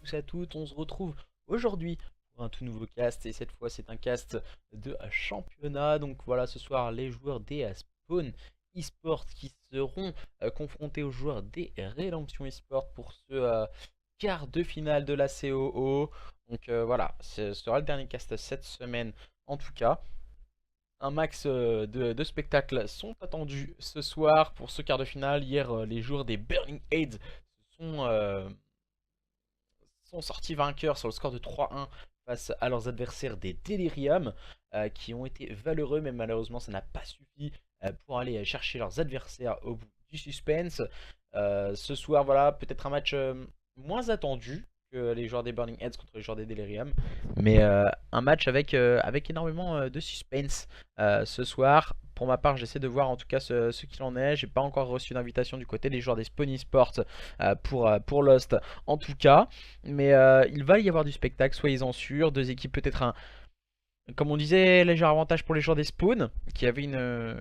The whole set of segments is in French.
tous à toutes, on se retrouve aujourd'hui pour un tout nouveau cast et cette fois c'est un cast de championnat. Donc voilà, ce soir les joueurs des Spawn eSports qui seront confrontés aux joueurs des Rédemption eSports pour ce quart de finale de la COO. Donc voilà, ce sera le dernier cast cette semaine en tout cas. Un max de spectacles sont attendus ce soir pour ce quart de finale. Hier, les joueurs des Burning Aids sont, sont sortis vainqueurs sur le score de 3-1 face à leurs adversaires des Delirium, qui ont été valeureux, mais malheureusement ça n'a pas suffi pour aller chercher leurs adversaires au bout du suspense. Ce soir, voilà, peut-être un match moins attendu que les joueurs des Burning Heads contre les joueurs des Delirium, mais un match avec énormément de suspense ce soir. Pour ma part, j'essaie de voir en tout cas ce qu'il en est. J'ai pas encore reçu d'invitation du côté des joueurs des Spawn eSports pour Lost en tout cas. Mais il va y avoir du spectacle, soyez-en sûrs. Deux équipes peut-être comme on disait, léger avantage pour les joueurs des Spawn, qui avaient une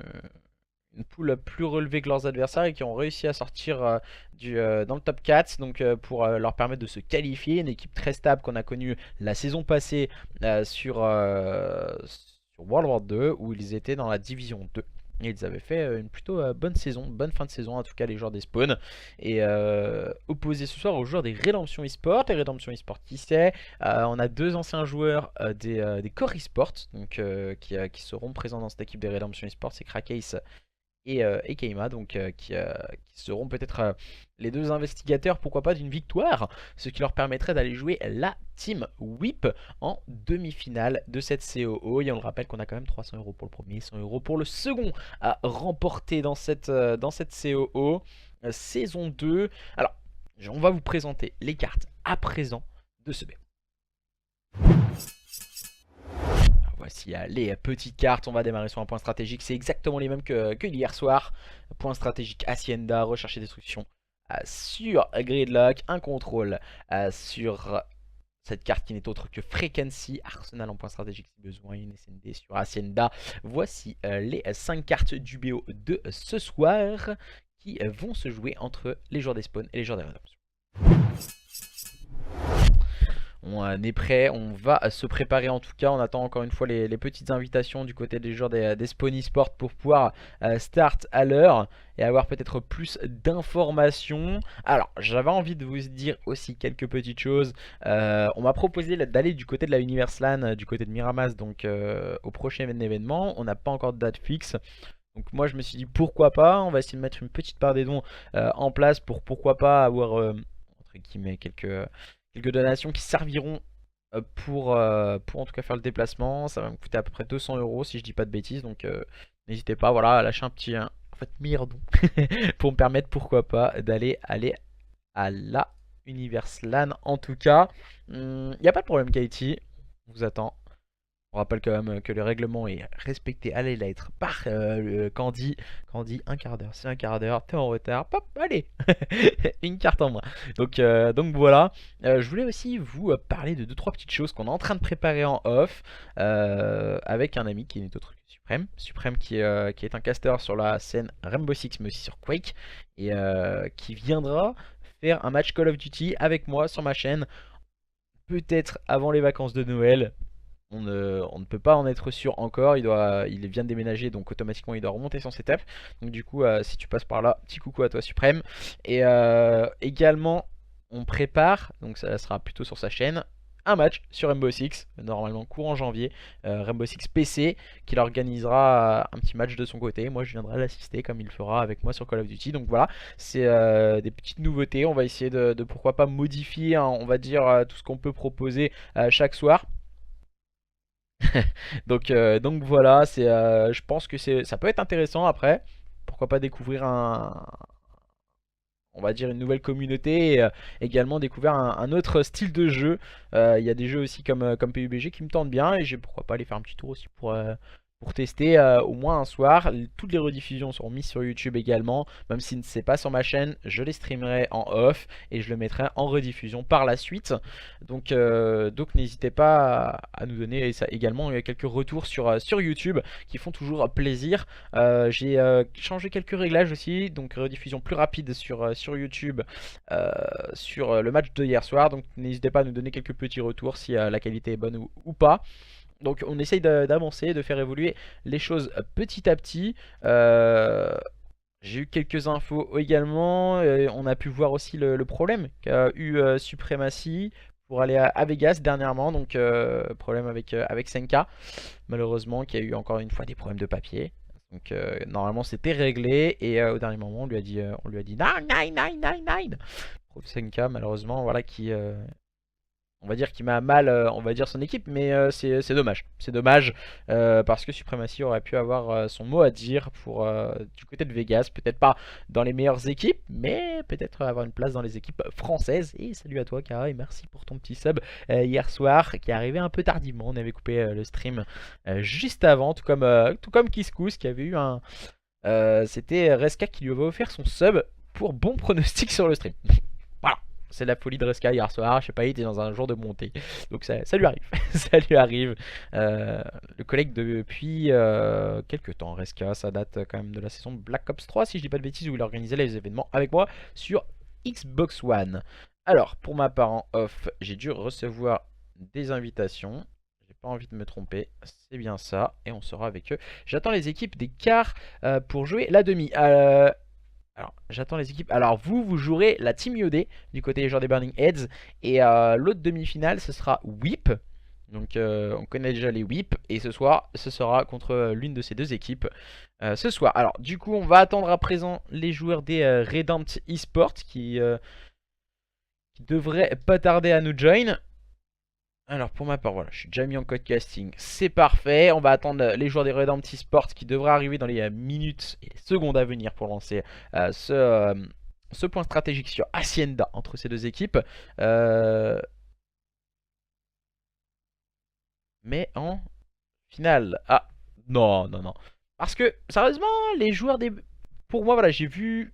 poule plus relevée que leurs adversaires et qui ont réussi à sortir dans le top 4. Donc pour leur permettre de se qualifier, une équipe très stable qu'on a connue la saison passée sur World War 2 où ils étaient dans la division 2. Et ils avaient fait une plutôt bonne saison, bonne fin de saison en tout cas les joueurs des Spawn. Et opposés ce soir aux joueurs des Rédemption eSports. Et Rédemption eSports qui c'est, on a deux anciens joueurs des Core eSports donc, qui seront présents dans cette équipe des Rédemption eSports, c'est Krakeis et Keima, donc qui seront peut-être les deux investigateurs, pourquoi pas, d'une victoire, ce qui leur permettrait d'aller jouer la Team Whip en demi-finale de cette COO. Et on le rappelle qu'on a quand même 300 € pour le premier, 100 € pour le second à remporter dans cette COO saison 2. Alors, on va vous présenter les cartes à présent de ce B. Voici les petites cartes, on va démarrer sur un point stratégique, c'est exactement les mêmes que hier soir. Point stratégique Hacienda, recherche et destruction sur Gridlock, un contrôle sur cette carte qui n'est autre que Frequency, Arsenal en point stratégique si besoin, une SND sur Hacienda. Voici les 5 cartes du BO de ce soir qui vont se jouer entre les joueurs des spawns et les joueurs des rédemptions. On est prêt, on va se préparer en tout cas, on attend encore une fois les petites invitations du côté des joueurs des Spawn eSports pour pouvoir start à l'heure et avoir peut-être plus d'informations. Alors j'avais envie de vous dire aussi quelques petites choses. On m'a proposé d'aller du côté de la Universlan, du côté de Miramas, donc au prochain événement. On n'a pas encore de date fixe. Donc moi je me suis dit pourquoi pas, on va essayer de mettre une petite part des dons en place pour pourquoi pas avoir entre guillemets quelques donations qui serviront pour en tout cas faire le déplacement. Ça va me coûter à peu près 200 € si je dis pas de bêtises. Donc n'hésitez pas, voilà, à lâcher un petit en fait, meilleur don pour me permettre pourquoi pas d'aller à la Universlan en tout cas. Il n'y a pas de problème Katie, on vous attend. On rappelle quand même que le règlement est respecté à la lettre par Candy. Candy, un quart d'heure, c'est un quart d'heure, t'es en retard, pop, allez, une carte en moins. Donc voilà, je voulais aussi vous parler de 2-3 petites choses qu'on est en train de préparer en off avec un ami qui n'est autre que Suprême. Suprême qui est un caster sur la scène Rainbow Six mais aussi sur Quake et qui viendra faire un match Call of Duty avec moi sur ma chaîne, peut-être avant les vacances de Noël. On ne peut pas en être sûr encore, il vient de déménager donc automatiquement il doit remonter son setup. Donc du coup si tu passes par là, petit coucou à toi Suprême. Et également on prépare, donc ça sera plutôt sur sa chaîne, un match sur Rainbow Six, normalement courant janvier, Rainbow Six PC, qu'il organisera un petit match de son côté. Moi je viendrai l'assister comme il le fera avec moi sur Call of Duty. Donc voilà, c'est des petites nouveautés, on va essayer de pourquoi pas modifier hein, on va dire tout ce qu'on peut proposer chaque soir. Donc voilà, je pense que ça peut être intéressant après. Pourquoi pas découvrir on va dire une nouvelle communauté et également découvrir un autre style de jeu. Il y a des jeux aussi comme PUBG qui me tentent bien et j'ai pourquoi pas aller faire un petit tour aussi pour tester au moins un soir. Toutes les rediffusions seront mises sur YouTube également, même si c'est pas sur ma chaîne, je les streamerai en off et je le mettrai en rediffusion par la suite. Donc n'hésitez pas à nous donner ça également quelques retours sur YouTube qui font toujours plaisir. J'ai changé quelques réglages aussi, donc rediffusion plus rapide sur YouTube sur le match de hier soir. Donc n'hésitez pas à nous donner quelques petits retours si la qualité est bonne ou pas. Donc on essaye d'avancer, de faire évoluer les choses petit à petit. J'ai eu quelques infos également. On a pu voir aussi le problème qu'a eu Supremacy pour aller à Vegas dernièrement. Donc problème avec Senka, malheureusement, qui a eu encore une fois des problèmes de papier. Donc normalement c'était réglé et au dernier moment on lui a dit nine nine nine nine nine. Prof Senka malheureusement voilà qui on va dire qu'il m'a mal, on va dire son équipe, mais c'est dommage. C'est dommage parce que Supremacy aurait pu avoir son mot à dire pour du côté de Vegas. Peut-être pas dans les meilleures équipes, mais peut-être avoir une place dans les équipes françaises. Et salut à toi, Kara, et merci pour ton petit sub hier soir qui est arrivé un peu tardivement. On avait coupé le stream juste avant, tout comme Kiskous qui avait eu un. C'était Reska qui lui avait offert son sub pour bon pronostic sur le stream. Voilà. C'est la folie de Reska hier soir, je sais pas, il était dans un jour de montée. Donc ça lui arrive, ça lui arrive. Le collègue depuis quelques temps, Reska, ça date quand même de la saison Black Ops 3 si je dis pas de bêtises, où il organisait les événements avec moi sur Xbox One. Alors pour ma part en off, j'ai dû recevoir des invitations. J'ai pas envie de me tromper, c'est bien ça, et on sera avec eux. J'attends les équipes des quarts pour jouer la demi. Alors, j'attends les équipes. Alors, vous jouerez la Team Yodé du côté des joueurs des Burning Heads. Et l'autre demi-finale, ce sera Whip. Donc, on connaît déjà les Whip. Et ce soir, ce sera contre l'une de ces deux équipes. Ce soir. Alors, du coup, on va attendre à présent les joueurs des Redempted Esports qui devraient pas tarder à nous join. Alors pour ma part, voilà, je suis déjà mis en code casting, c'est parfait. On va attendre les joueurs des Redempted Esports qui devraient arriver dans les minutes et les secondes à venir pour lancer ce point stratégique sur Hacienda entre ces deux équipes. Mais en finale, ah non, non, non. Parce que sérieusement, les joueurs des... Pour moi, voilà, j'ai vu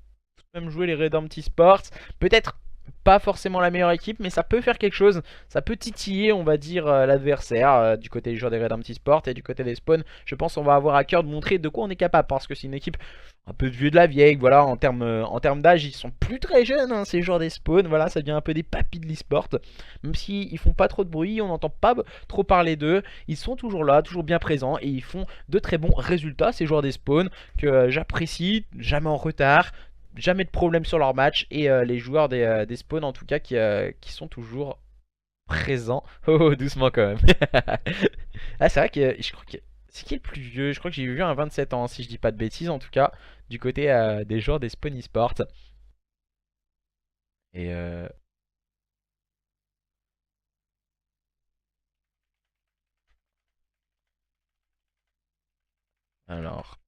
même jouer les Redempted Esports. Peut-être pas forcément la meilleure équipe, mais ça peut faire quelque chose. Ça peut titiller, on va dire, l'adversaire du côté des joueurs des Redempted Sport et du côté des Spawns. Je pense qu'on va avoir à cœur de montrer de quoi on est capable, parce que c'est une équipe un peu vieux de la vieille. Voilà, en termes d'âge, ils sont plus très jeunes, hein, ces joueurs des Spawns. Voilà, ça devient un peu des papis de l'e-sport. Même s'ils font pas trop de bruit, on n'entend pas trop parler d'eux. Ils sont toujours là, toujours bien présents, et ils font de très bons résultats, ces joueurs des Spawns, que j'apprécie, jamais en retard. Jamais de problème sur leur match et les joueurs des spawns en tout cas qui sont toujours présents. Oh, doucement quand même. Ah, c'est vrai que je crois que c'est qui le plus vieux? Je crois que j'ai vu un 27 ans si je dis pas de bêtises en tout cas du côté des joueurs des spawn eSport. Et alors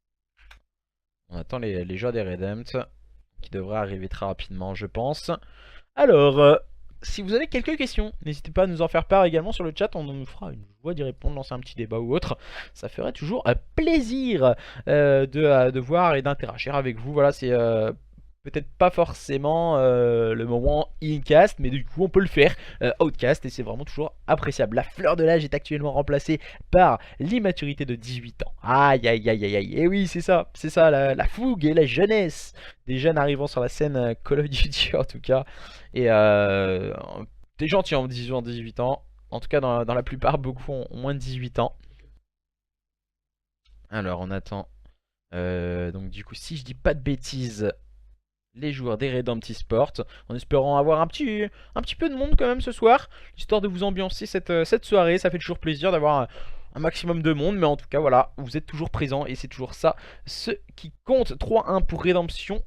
on attend les joueurs des Redempt qui devraient arriver très rapidement je pense. Alors, si vous avez quelques questions, n'hésitez pas à nous en faire part également sur le chat. On nous fera une joie d'y répondre, lancer un petit débat ou autre. Ça ferait toujours plaisir de voir et d'interagir avec vous. Voilà, c'est peut-être pas forcément le moment incast, mais du coup on peut le faire outcast et c'est vraiment toujours appréciable. La fleur de l'âge est actuellement remplacée par l'immaturité de 18 ans. Aïe aïe aïe aïe aïe. Et oui, c'est ça la fougue et la jeunesse des jeunes arrivant sur la scène Call of Duty en tout cas. Et des gens qui ont 18 ans, en tout cas dans la plupart, beaucoup ont moins de 18 ans. Alors on attend. Donc du coup si je dis pas de bêtises, les joueurs des Redempted Sport, en espérant avoir un petit peu de monde quand même ce soir, histoire de vous ambiancer cette soirée. Ça fait toujours plaisir d'avoir un maximum de monde, mais en tout cas voilà, vous êtes toujours présents et c'est toujours ça ce qui compte. 3-1 pour Rédemption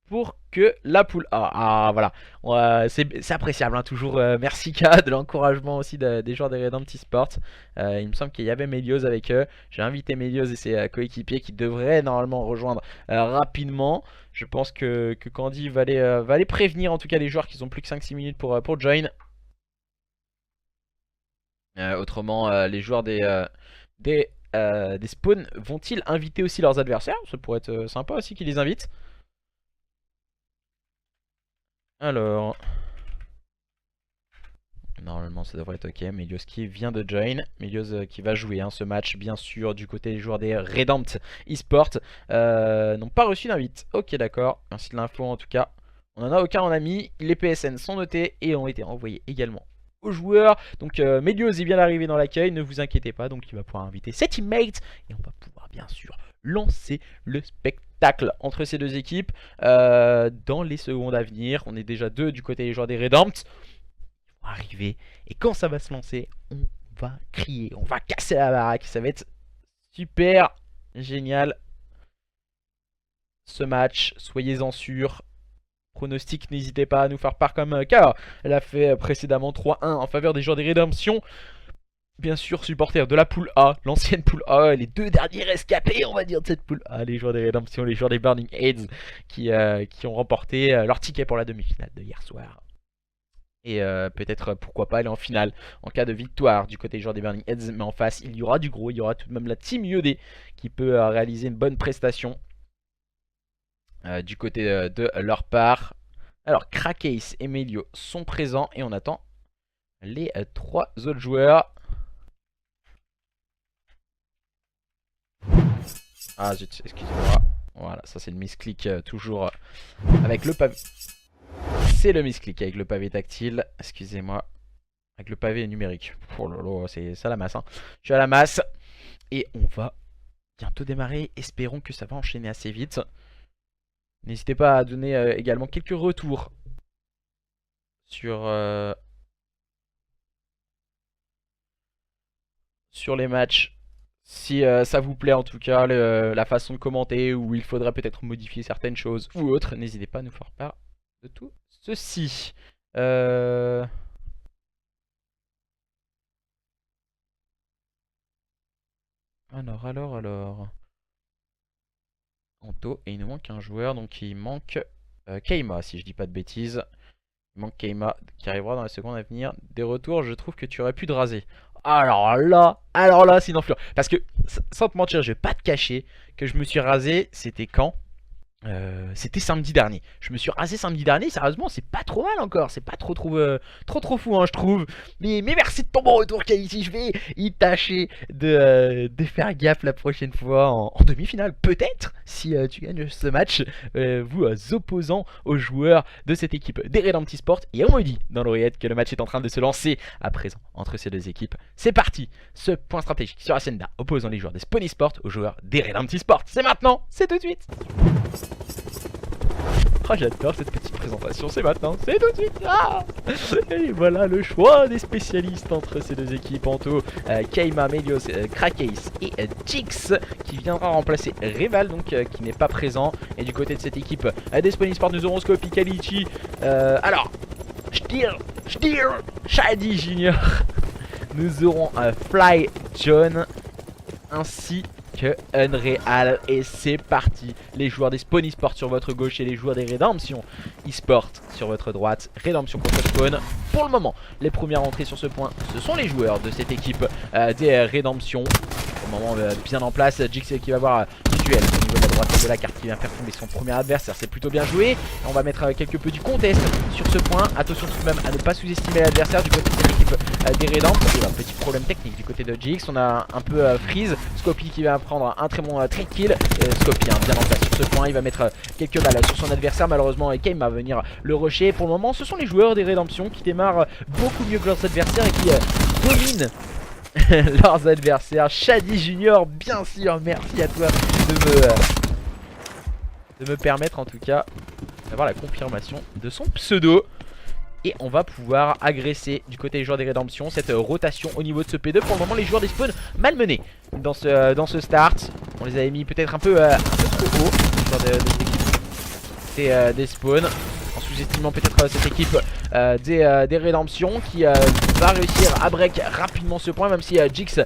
pour que la poule A. Ah voilà, c'est appréciable hein, toujours. Merci K de l'encouragement aussi des joueurs des Redempted Sport. Il me semble qu'il y avait Melios avec eux. J'ai invité Melios et ses coéquipiers qui devraient normalement rejoindre rapidement. Je pense que Candy va aller prévenir en tout cas les joueurs qui ont plus que 5-6 minutes pour join. Autrement les joueurs des des spawns vont-ils inviter aussi leurs adversaires? Ça pourrait être sympa aussi qu'ils les invitent. Alors... Normalement ça devrait être ok. Melios qui vient de join. Melios qui va jouer ce match bien sûr du côté des joueurs des Redempt eSport. N'ont pas reçu d'invite. Ok d'accord. Merci de l'info en tout cas. On en a aucun en a mis. Les PSN sont notés et ont été envoyés également aux joueurs. Donc Melios est bien arrivé dans l'accueil. Ne vous inquiétez pas. Donc il va pouvoir inviter ses teammates. Et on va pouvoir bien sûr lancer le spectacle entre ces deux équipes dans les secondes à venir. On est déjà 2 du côté des joueurs des Redempt. Arriver et quand ça va se lancer on va crier, on va casser la baraque, ça va être super génial ce match, soyez-en sûrs. Pronostic, n'hésitez pas à nous faire part comme car elle a fait précédemment 3-1 en faveur des joueurs des Rédemptions. Bien sûr supporters de la poule A, l'ancienne poule A, les 2 derniers rescapés on va dire de cette poule A, les joueurs des Rédemptions, les joueurs des Burning Heads qui ont remporté leur ticket pour la demi-finale de hier soir. Et peut-être pourquoi pas aller en finale en cas de victoire du côté des joueurs des Burning Heads. Mais en face il y aura du gros, il y aura tout de même la team Yodé qui peut réaliser une bonne prestation du côté de leur part. Alors Krakeis et Melio sont présents et on attend les 3 autres joueurs. Ah zut, excusez-moi. Voilà, ça c'est le misclick toujours avec le pavé. C'est le misclick avec le pavé tactile, excusez-moi. Avec le pavé numérique. Oh là là, c'est ça la masse. Je suis à la masse. Et on va bientôt démarrer. Espérons que ça va enchaîner assez vite. N'hésitez pas à donner également quelques retours sur les matchs. Si ça vous plaît en tout cas, la façon de commenter, ou il faudrait peut-être modifier certaines choses ou autres, n'hésitez pas à nous faire part de tout ceci. Alors. Anto, et il nous manque un joueur, donc il manque Keima, si je dis pas de bêtises. Il manque Keima qui arrivera dans la seconde à venir. Des retours, je trouve que tu aurais pu te raser. Alors là, c'est une enflure. Parce que, sans te mentir, je vais pas te cacher que je me suis rasé, c'était quand c'était samedi dernier. Je me suis rasé samedi dernier, sérieusement c'est pas trop mal encore. C'est pas trop fou je trouve. Mais merci de ton bon retour Kalici. Je vais y tâcher de faire gaffe la prochaine fois en demi-finale. Peut-être si tu gagnes ce match, vous opposant aux joueurs de cette équipe des Redempt eSport. Et on me dit dans l'oreillette que le match est en train de se lancer à présent entre ces deux équipes. C'est parti. Ce point stratégique sur Hacienda opposant les joueurs des Spawn eSport aux joueurs des Redempt eSport. C'est maintenant, c'est tout de suite. Oh j'adore cette petite présentation, c'est maintenant, c'est tout de suite. Et voilà le choix des spécialistes entre ces deux équipes. Anto, Keima, Melios, Krakeis et Jix qui viendra remplacer Reval, donc qui n'est pas présent. Et du côté de cette équipe des Spawn eSport, nous aurons Scopy, Kalichi, alors Shdir, Shadi Junior. Nous aurons Fly John ainsi que Unreal. Et c'est parti. Les joueurs des Spawn eSport sur votre gauche et les joueurs des Redemption eSport sur votre droite. Redemption contre Spawn. Pour le moment, les premières entrées sur ce point, ce sont les joueurs de cette équipe des Redemption. Pour le moment, bien en place. Jix qui va voir du duel au niveau de la droite de la carte qui vient faire tomber son premier adversaire. C'est plutôt bien joué. On va mettre quelque peu du contest sur ce point. Attention tout de même à ne pas sous-estimer l'adversaire du côté de l'équipe des Redemption. Il y a un petit problème technique du côté de Jix. On a un peu freeze. Scopy qui va prendre un très bon trick kill. Scopy bien en place sur ce point. Il va mettre quelques balles sur son adversaire. Malheureusement, Kame va venir le rusher. Pour le moment, ce sont les joueurs des Redemption qui démarrent beaucoup mieux que leurs adversaires et qui dominent leurs adversaires. Shadi Junior, bien sûr, merci à toi de me permettre en tout cas d'avoir la confirmation de son pseudo. Et on va pouvoir agresser du côté des joueurs des Redemption cette rotation au niveau de ce P2. Pour le moment, les joueurs des Spawn malmenés dans ce start. On les avait mis peut-être un peu trop haut, les joueurs des Spawn, en sous-estimant peut-être cette équipe des Redemption qui va réussir à break rapidement ce point, même si Jix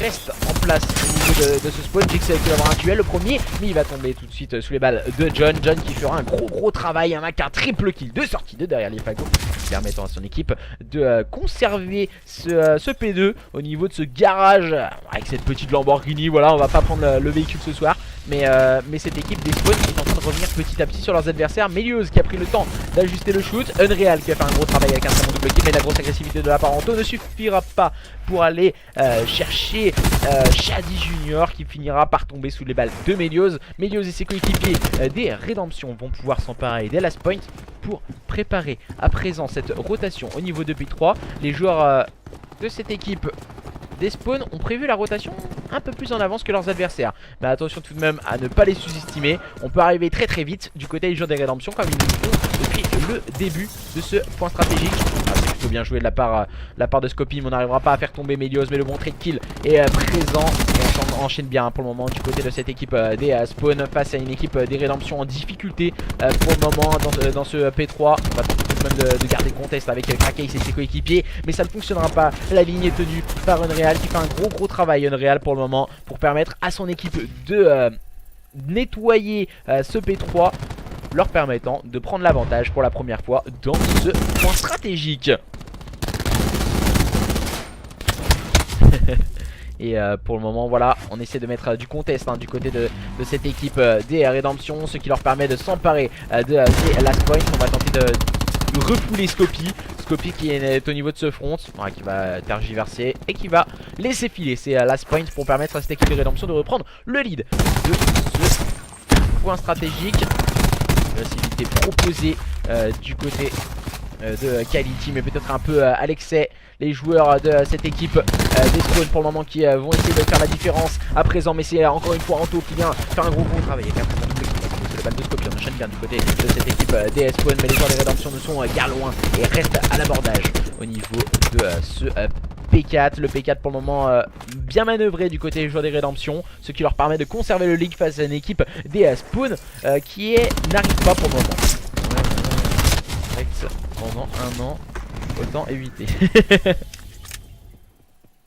reste en place au niveau de ce spawn. Jix qui va avoir un duel le premier, mais il va tomber tout de suite sous les balles de John. John qui fera un gros travail avec un triple kill de sortie de derrière les fagots, permettant à son équipe de conserver ce P2 au niveau de ce garage avec cette petite Lamborghini. Voilà, on va pas prendre le véhicule ce soir, mais cette équipe des spawns est en train de revenir petit à petit sur leurs adversaires. Melios qui a pris le temps d'ajuster le shoot, Unreal qui a fait un gros travail avec un très bon double kill, mais la grosse agressivité de la part Anto ne suffira pas pour aller chercher Shady Junior qui finira par tomber sous les balles de Melios. Melios et ses coéquipiers des Rédemptions vont pouvoir s'emparer des last points pour préparer à présent cette rotation au niveau de P3. Les joueurs de cette équipe des spawns ont prévu la rotation un peu plus en avance que leurs adversaires, mais attention tout de même à ne pas les sous-estimer. On peut arriver très vite du côté des joueurs des Rédemptions comme ils nous font depuis le début de ce point stratégique. C'est plutôt bien joué de la part de Scopy, mais on n'arrivera pas à faire tomber Melios, mais le bon trade kill est présent et on enchaîne bien pour le moment du côté de cette équipe des spawns face à une équipe des Rédemptions en difficulté pour le moment dans ce P3. On va tenter tout de même de garder le contest avec Krakeis et ses coéquipiers, mais ça ne fonctionnera pas. La ligne est tenue par Unreal qui fait un gros travail, Unreal pour le moment, pour permettre à son équipe de nettoyer ce P3, leur permettant de prendre l'avantage pour la première fois dans ce point stratégique. Et pour le moment voilà, on essaie de mettre du contest du côté de cette équipe des Rédemptions, ce qui leur permet de s'emparer de ces last points. On va tenter de refouler Scopy. Scopy qui est au niveau de ce front, qui va tergiverser et qui va laisser filer ses last points pour permettre à cette équipe des Rédemptions de reprendre le lead de ce point stratégique. L'agressivité proposée du côté de Quality, mais peut-être un peu à l'excès. Les joueurs de cette équipe des spawns pour le moment qui vont essayer de faire la différence à présent, mais c'est encore une fois Anto qui vient faire un gros travail avec un double kill. Le balle de Scopy, on enchaîne bien du côté de cette équipe des spawns, mais les joueurs des Rédemptions ne sont guère loin et restent à l'abordage au niveau de ce P4. Le P4 pour le moment bien manœuvré du côté des joueurs des Rédemptions, ce qui leur permet de conserver le lead face à une équipe des spawns qui n'arrive pas pour le moment. Pendant un an, autant éviter.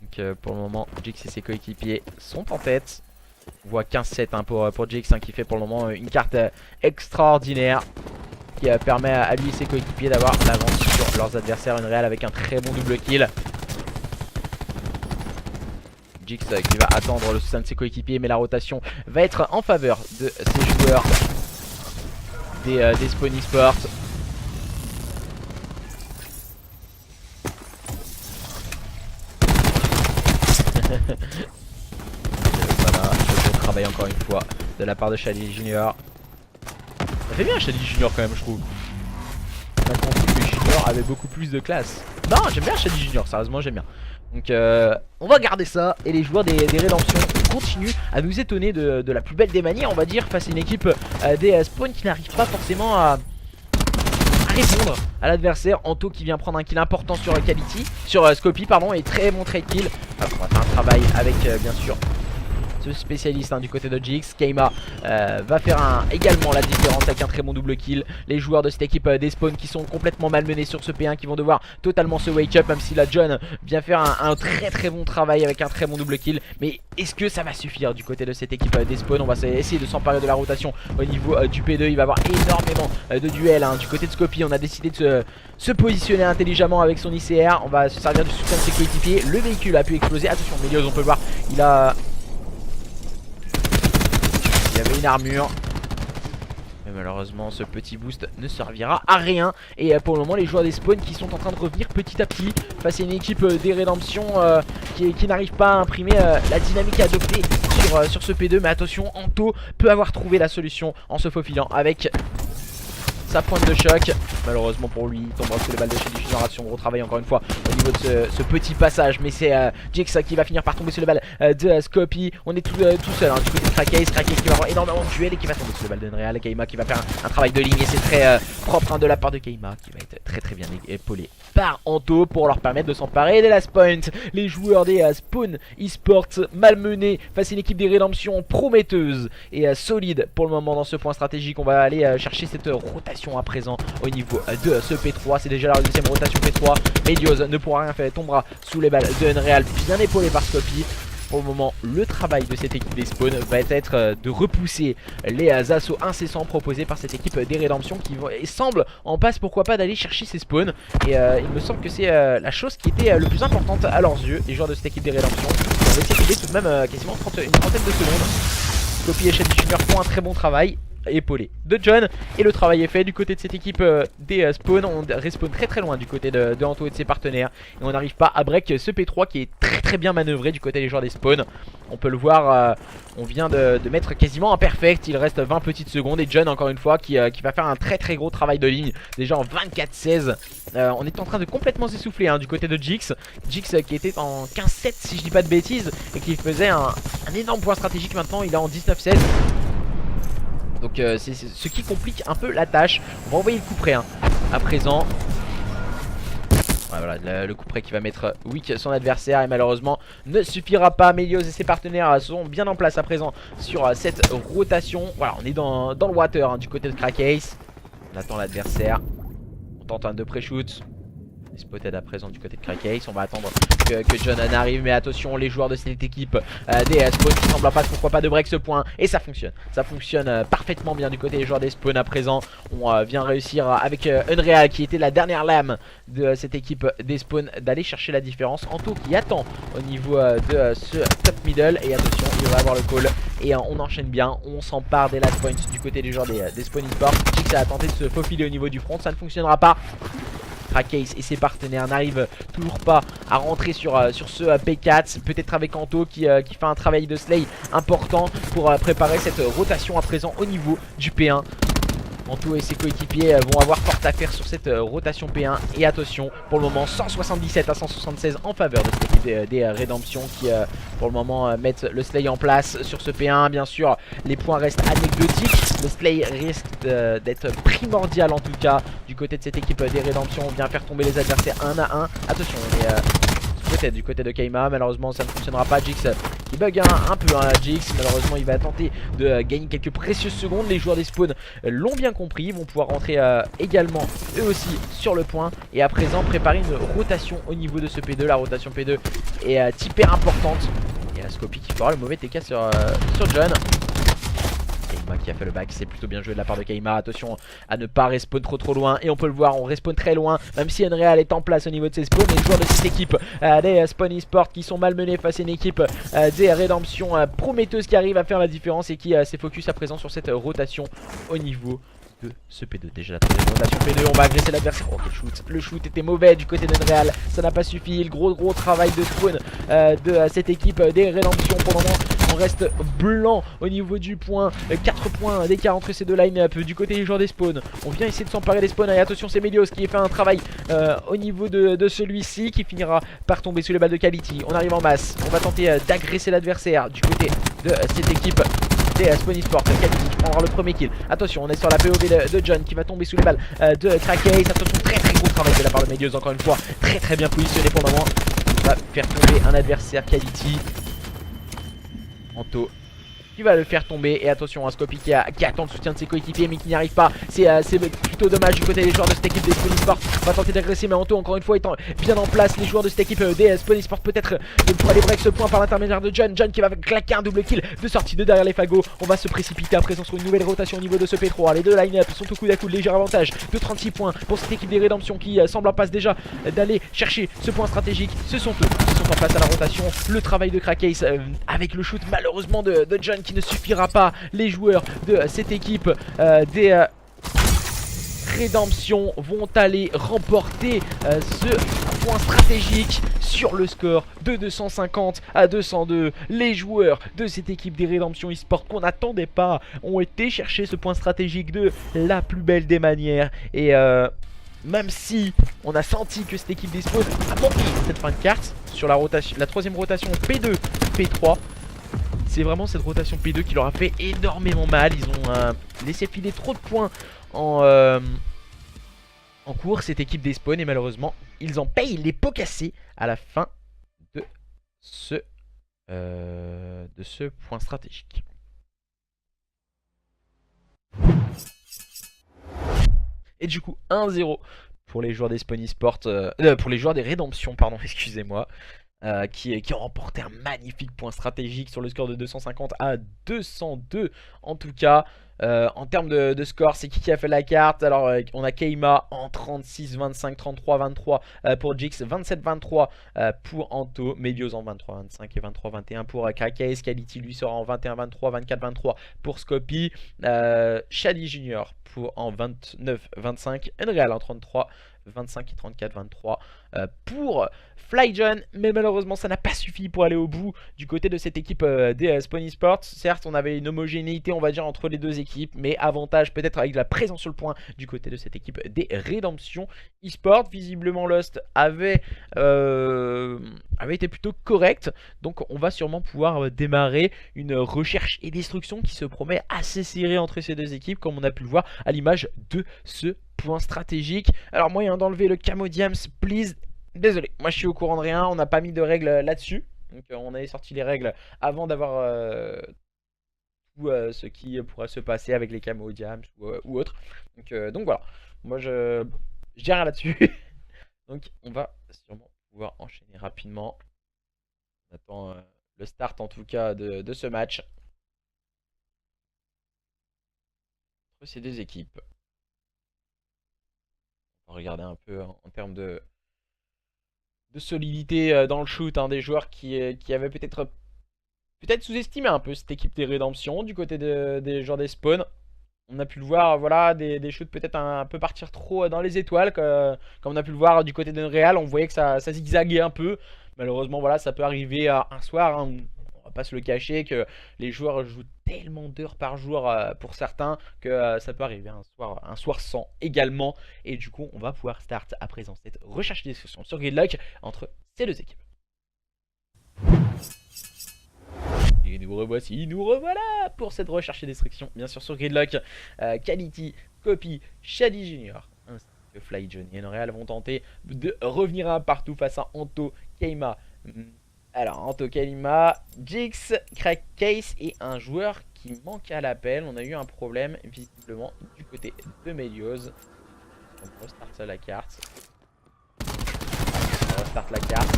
Donc pour le moment, Jix et ses coéquipiers sont en tête. On voit 15-7 pour Jix qui fait pour le moment une carte extraordinaire qui permet à lui et ses coéquipiers d'avoir l'avance sur leurs adversaires. Unreal avec un très bon double kill. Jix qui va attendre le soutien de ses coéquipiers, mais la rotation va être en faveur de ces joueurs des Spawn Esports. Voilà, je travaille encore une fois de la part de Shady Junior. Ça fait bien Shady Junior quand même, je trouve. On a compris que Junior avait beaucoup plus de classe. Non, j'aime bien Shady Junior, sérieusement j'aime bien. Donc on va garder ça. Et les joueurs des Rédemptions continuent à nous étonner de la plus belle des manières, on va dire, face à une équipe des spawns qui n'arrive pas forcément à répondre à l'adversaire. Anto qui vient prendre un kill important sur Quality, sur Scopy pardon, et très bon trade kill. On va faire un travail avec bien sûr ce spécialiste du côté de Jix. Keima va faire également la différence avec un très bon double kill. Les joueurs de cette équipe des spawns qui sont complètement malmenés sur ce P1 qui vont devoir totalement se wake up, même si la John vient faire un très bon travail avec un très bon double kill. Mais est-ce que ça va suffire du côté de cette équipe des spawns? On va essayer de s'emparer de la rotation au niveau du P2. Il va y avoir énormément de duels du côté de Scopy. On a décidé de se positionner intelligemment avec son ICR. On va se servir du soutien de ses coéquipiers. Le véhicule a pu exploser. Attention, Melios, on peut voir, il y avait une armure, mais malheureusement ce petit boost ne servira à rien. Et pour le moment les joueurs des spawns qui sont en train de revenir petit à petit face à une équipe des Rédemptions qui n'arrive pas à imprimer la dynamique adoptée sur ce P2. Mais attention, Anto peut avoir trouvé la solution en se faufilant avec sa pointe de choc. Malheureusement pour lui, il tombera sous les balles de Shady Junior. Son gros travail encore une fois au niveau de ce petit passage, mais c'est Jix qui va finir par tomber sous les balles de Scopy. On est tout seul du côté de Krakeis qui va avoir énormément de duels et qui va tomber sous les balles d'Unreal. Keima qui va faire un travail de ligne et c'est très propre de la part de Keima, qui va être très bien épaulé par Anto pour leur permettre de s'emparer des last points. Les joueurs des Spawn Esports malmenés face à une équipe des Rédemptions prometteuse et solide pour le moment dans ce point stratégique. On va aller chercher cette rotation à présent au niveau de ce P3. C'est déjà la deuxième rotation P3. Melios ne pourra rien faire, tombera sous les balles de Unreal, bien épaulé par Scopy. pour le moment, le travail de cette équipe des spawns va être de repousser les assauts incessants proposés par cette équipe des rédemptions qui semble en passe pourquoi pas d'aller chercher ces spawns. Et il me semble que c'est la chose qui était le plus importante à leurs yeux, les joueurs de cette équipe des rédemptions. On va essayer d'aider tout de même quasiment une trentaine de secondes. Scopy et Shady font un très bon travail, épaulé de John, et le travail est fait du côté de cette équipe des spawns. On respawn très loin du côté de Anto et de ses partenaires, et on n'arrive pas à break ce P3 qui est très bien manœuvré du côté des joueurs des spawns. On peut le voir, on vient de mettre quasiment un perfect, il reste 20 petites secondes, et John encore une fois qui va faire un très gros travail de ligne, déjà en 24-16. On est en train de complètement s'essouffler du côté de Jix qui était en 15-7 si je dis pas de bêtises, et qui faisait un énorme point stratégique. Maintenant il est en 19-16. Donc c'est ce qui complique un peu la tâche. On va envoyer le coup près à présent. Ouais, voilà, le coup près qui va mettre weak son adversaire, et malheureusement ne suffira pas. Melios et ses partenaires sont bien en place à présent sur cette rotation. Voilà, on est dans le water du côté de Crackcase. On attend l'adversaire. On tente un de pré-shoot. Spotted à présent du côté de Crackcase. On va attendre que John arrive, mais attention, les joueurs de cette équipe des spawns qui semblent pas, pourquoi pas de break ce point, et ça fonctionne parfaitement bien du côté des joueurs des spawns à présent. On vient réussir avec Unreal qui était la dernière lame de cette équipe des spawns d'aller chercher la différence. Anto qui attend au niveau de ce top middle, et attention, il va avoir le call, et on enchaîne bien, on s'empare des last points du côté des joueurs des spawns eSports. Jix a tenté de se faufiler au niveau du front, ça ne fonctionnera pas. Crackcase et ses partenaires n'arrivent toujours pas à rentrer sur ce P4. Peut-être avec Anto qui fait un travail de slay important pour préparer cette rotation à présent au niveau du P1. Anto et ses coéquipiers vont avoir fort à faire sur cette rotation P1. Et attention, pour le moment 177 à 176 en faveur de cette équipe des rédemptions qui pour le moment mettent le slay en place sur ce P1. Bien sûr, les points restent anecdotiques. Le slay risque d'être primordial en tout cas du côté de cette équipe des rédemptions. On vient faire tomber les adversaires 1 à 1. Attention, on est peut-être du côté de Kaima. Malheureusement ça ne fonctionnera pas. Jix qui bug un peu Jix. Malheureusement il va tenter de gagner quelques précieuses secondes. Les joueurs des spawns l'ont bien compris. Ils vont pouvoir rentrer également eux aussi sur le point. Et à présent préparer une rotation au niveau de ce P2. La rotation P2 est hyper importante. Et Scopy qui fera le mauvais TK sur John. Kaima qui a fait le back, c'est plutôt bien joué de la part de Kaima. Attention à ne pas respawn trop loin, et on peut le voir, on respawn très loin, même si Unreal est en place au niveau de ses spawns. Les joueurs de cette équipe des Spawn eSports qui sont malmenés face à une équipe des rédemptions prometteuses qui arrive à faire la différence, et qui s'est focus à présent sur cette rotation au niveau de ce P2. Déjà la troisième rotation P2, on va agresser l'adversaire. Oh quel shoot, le shoot était mauvais du côté d'Unreal, ça n'a pas suffi. Le gros travail de spawn de cette équipe des rédemptions. Pour le moment on reste blanc au niveau du point, 4 points d'écart entre ces deux line-up du côté des joueurs des spawns. On vient essayer de s'emparer des spawns, et attention c'est Melios qui a fait un travail au niveau de celui-ci, qui finira par tomber sous les balles de Quality. On arrive en masse, on va tenter d'agresser l'adversaire du côté de cette équipe des Spawn eSports. Quality qui prendra le premier kill. Attention, on est sur la POV de John qui va tomber sous les balles de Crackcase. Attention, très gros travail de la part de Melios encore une fois, très bien positionné pour le moment. On va faire tomber un adversaire Quality. Anto qui va le faire tomber, et attention à Scopy qui attend le soutien de ses coéquipiers mais qui n'y arrive pas. C'est plutôt dommage du côté des joueurs de cette équipe des Spawn eSports. On va tenter d'agresser, mais Anto encore une fois étant bien en place. Les joueurs de cette équipe des Spawn eSports peut-être pour aller break ce point par l'intermédiaire de John qui va claquer un double kill de sortie de derrière les fagots. On va se précipiter à présent sur une nouvelle rotation au niveau de ce P3. Les deux line-up sont au coude à coude, léger avantage de 36 points pour cette équipe des rédemptions qui semble en passe déjà d'aller chercher ce point stratégique. Ce sont eux qui sont en face à la rotation. Le travail de Crackcase avec le shoot malheureusement de John qui ne suffira pas. Les joueurs de cette équipe des rédemptions vont aller remporter ce point stratégique sur le score de 250 à 202. Les joueurs de cette équipe des rédemptions eSports qu'on n'attendait pas ont été chercher ce point stratégique de la plus belle des manières, et même si on a senti que cette équipe des spawns a manqué cette fin de carte sur la troisième rotation P2, P3, c'est vraiment cette rotation P2 qui leur a fait énormément mal. Ils ont laissé filer trop de points en cours, cette équipe des spawns, et malheureusement ils en payent les pots cassés à la fin de ce point stratégique. Et du coup 1-0 pour les joueurs des Spawn eSports, pour les joueurs des rédemptions, pardon, excusez-moi. qui ont remporté un magnifique point stratégique sur le score de 250 à 202 en tout cas. En termes de score, c'est qui a fait la carte? Alors on a Keima en 36, 25, 33, 23 pour Jix, 27, 23 pour Anto, Melios en 23, 25 et 23, 21 pour Krakais. Quality lui sera en 21, 23, 24, 23 pour Scopy. Shadi Junior en 29, 25. Enreal en 33, 25 et 34, 23 pour Flyjohn, mais malheureusement ça n'a pas suffi pour aller au bout du côté de cette équipe des Spawn Esports. Certes on avait une homogénéité on va dire entre les deux équipes, mais avantage peut-être avec la présence sur le point du côté de cette équipe des Redemption Esports. Visiblement Lost avait été plutôt correct, donc on va sûrement pouvoir démarrer une recherche et destruction qui se promet assez serrée entre ces deux équipes, comme on a pu le voir à l'image de ce point stratégique. Alors moyen d'enlever le camo diams please. Désolé, moi je suis au courant de rien, on n'a pas mis de règles là-dessus. Donc on avait sorti les règles avant d'avoir tout ce qui pourrait se passer avec les camo diams ou autre. Donc voilà, moi je dis rien là-dessus. Donc on va sûrement pouvoir enchaîner rapidement. On attend le start en tout cas de ce match entre ces deux équipes. On va regarder un peu en termes de solidité dans le shoot, hein, des joueurs qui avaient peut-être sous-estimé un peu cette équipe des Rédemptions du côté des joueurs des spawns. On a pu le voir, voilà, des shoots peut-être un peu partir trop dans les étoiles, comme on a pu le voir du côté d'Unreal, on voyait que ça zigzaguait un peu. Malheureusement, voilà, ça peut arriver un soir, hein, on va pas se le cacher, que les joueurs jouent tellement d'heures par jour pour certains que ça peut arriver un soir sans également. Et du coup, on va pouvoir start à présent cette recherche de discussion sur Gridlock entre ces deux équipes. Et nous revoilà pour cette recherche et destruction, bien sûr sur Gridlock. Quality, Copy, Shadi Junior ainsi que Flyjohn et Enreal vont tenter de revenir un partout face à Anto, Keima. Alors Anto, Keima, Jix, Crack Case et un joueur qui manque à l'appel. On a eu un problème visiblement du côté de Melios. On restart la carte. On restart la carte.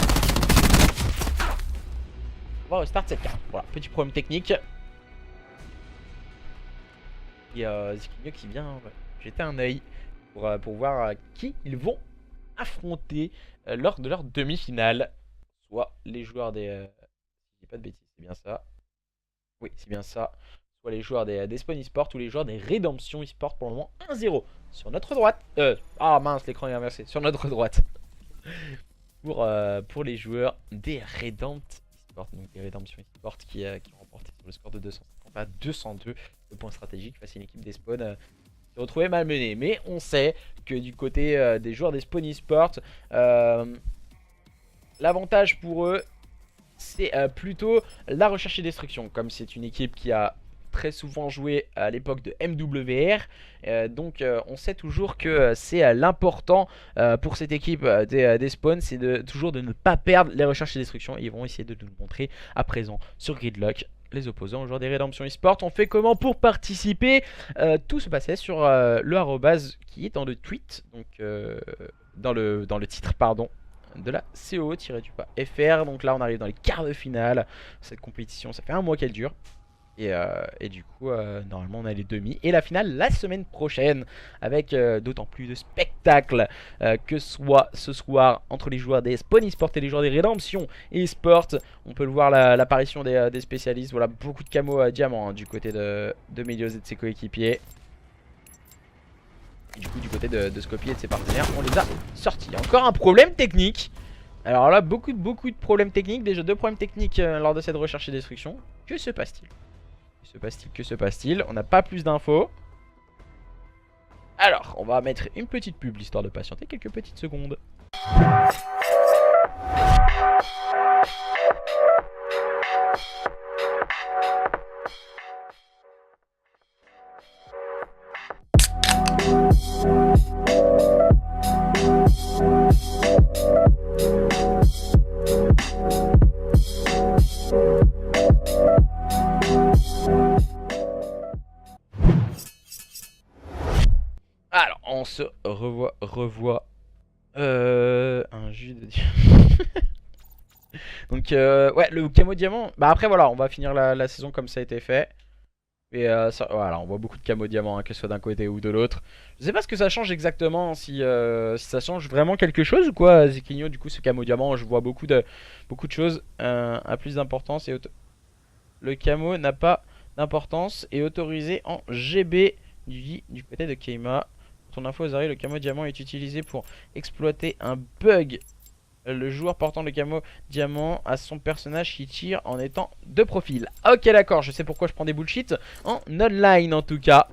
On va restart cette carte. Voilà, petit problème technique. Et Zikigno qui vient jeter un œil pour voir qui ils vont affronter lors de leur demi-finale. Soit les joueurs des... si je dis pas de bêtises, c'est bien ça. Oui, c'est bien ça. Soit les joueurs des Spawn Esports ou les joueurs des Redemption Esports pour le moment 1-0 sur notre droite. Ah mince, l'écran est inversé. Sur notre droite. pour les joueurs des Redemption Esports. Donc des Redemption Esports qui ont remporté sur le score de 250 à 202 de points stratégiques face à une équipe des Spawn se retrouvait malmenée. Mais on sait que du côté des joueurs des Spawn Esports, l'avantage pour eux, c'est plutôt la recherche et destruction. Comme c'est une équipe qui a très souvent joué à l'époque de MWR, donc on sait toujours que c'est l'important pour cette équipe des spawns, c'est toujours de ne pas perdre les recherches et destruction. Ils vont essayer de nous le montrer à présent sur Gridlock. Les opposants aux joueurs des Redemption Esports. On fait comment pour participer? Tout se passait sur le arrobase qui est dans le tweet, donc dans le titre, pardon, de la CO-FR. Donc là on arrive dans les quarts de finale. Cette compétition ça fait un mois qu'elle dure. Et du coup normalement on a les demi et la finale la semaine prochaine avec d'autant plus de spectacles que soit ce soir entre les joueurs des Spawn Esports et les joueurs des Redemption Esports. On peut le voir l'apparition des spécialistes. Voilà, beaucoup de camo diamant hein, du côté de Melios et de ses coéquipiers. Et du coup du côté de Scopy et de ses partenaires on les a sortis. Encore un problème technique. Alors là beaucoup de problèmes techniques. Déjà deux problèmes techniques lors de cette recherche et destruction. Que se passe-t-il? Que se passe-t-il? On n'a pas plus d'infos. Alors on va mettre une petite pub histoire de patienter quelques petites secondes. Alors, on se revoit un jus de... Donc ouais, le camo diamant. Bah après voilà, on va finir la saison comme ça a été fait. Et voilà, on voit beaucoup de camo diamant, hein, que ce soit d'un côté ou de l'autre. Je sais pas ce que ça change exactement, si ça change vraiment quelque chose ou quoi, Ziquinho. Du coup, ce camo diamant, je vois beaucoup de choses. A plus d'importance et le camo n'a pas d'importance et autorisé en GB du côté de Keima. Pour ton info, Zari, le camo diamant est utilisé pour exploiter un bug. Le joueur portant le camo diamant a son personnage qui tire en étant de profil. Ok, d'accord, je sais pourquoi je prends des bullshit en online en tout cas.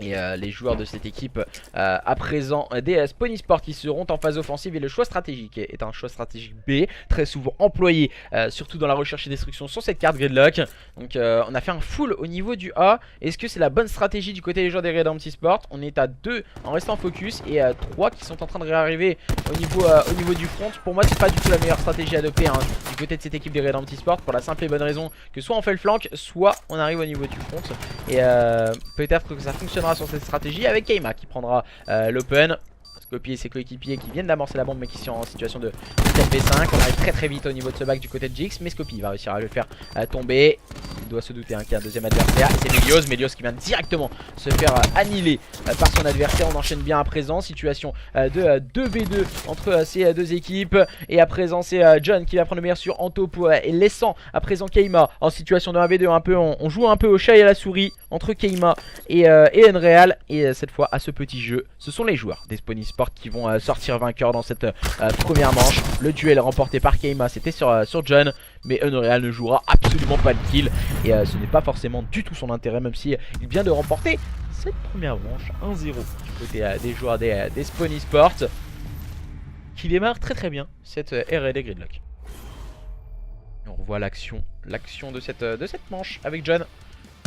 Et les joueurs de cette équipe à présent des Spawnisport qui seront en phase offensive. Et le choix stratégique est un choix stratégique B, très souvent employé surtout dans la recherche et destruction sur cette carte Gridlock. Donc on a fait un full au niveau du A. Est-ce que c'est la bonne stratégie du côté des joueurs des Redempty Sport? On est à 2 en restant focus et 3 qui sont en train de réarriver au niveau du front. Pour moi c'est pas du tout la meilleure stratégie à adopter, hein, du côté de cette équipe des Redempty Sport, pour la simple et bonne raison que soit on fait le flank, soit on arrive au niveau du front. Et peut-être que ça fonctionnera sur cette stratégie avec Keima qui prendra l'open. Scopy et ses coéquipiers qui viennent d'amorcer la bombe mais qui sont en situation de 4v5. On arrive très vite au niveau de ce back du côté de Jix, mais Scopy va réussir à le faire tomber. Il doit se douter qu'il y a un deuxième adversaire et c'est Melios. Melios qui vient directement se faire annihiler par son adversaire. On enchaîne bien à présent, situation de 2v2 entre ces deux équipes. Et à présent c'est John qui va prendre le meilleur sur Antopo et laissant à présent Keima en situation de 1v2 un peu. On joue un peu au chat et à la souris entre Keima et Unreal. Et cette fois à ce petit jeu, ce sont les joueurs des Spawnisport qui vont sortir vainqueurs dans cette première manche. Le duel remporté par Keima, c'était sur John, mais Unreal ne jouera absolument pas le kill. Et ce n'est pas forcément du tout son intérêt, même si il vient de remporter cette première manche 1-0 du côté des joueurs des Spawnisport, qui démarre très bien cette R&D Gridlock. Et on revoit l'action de cette manche avec John.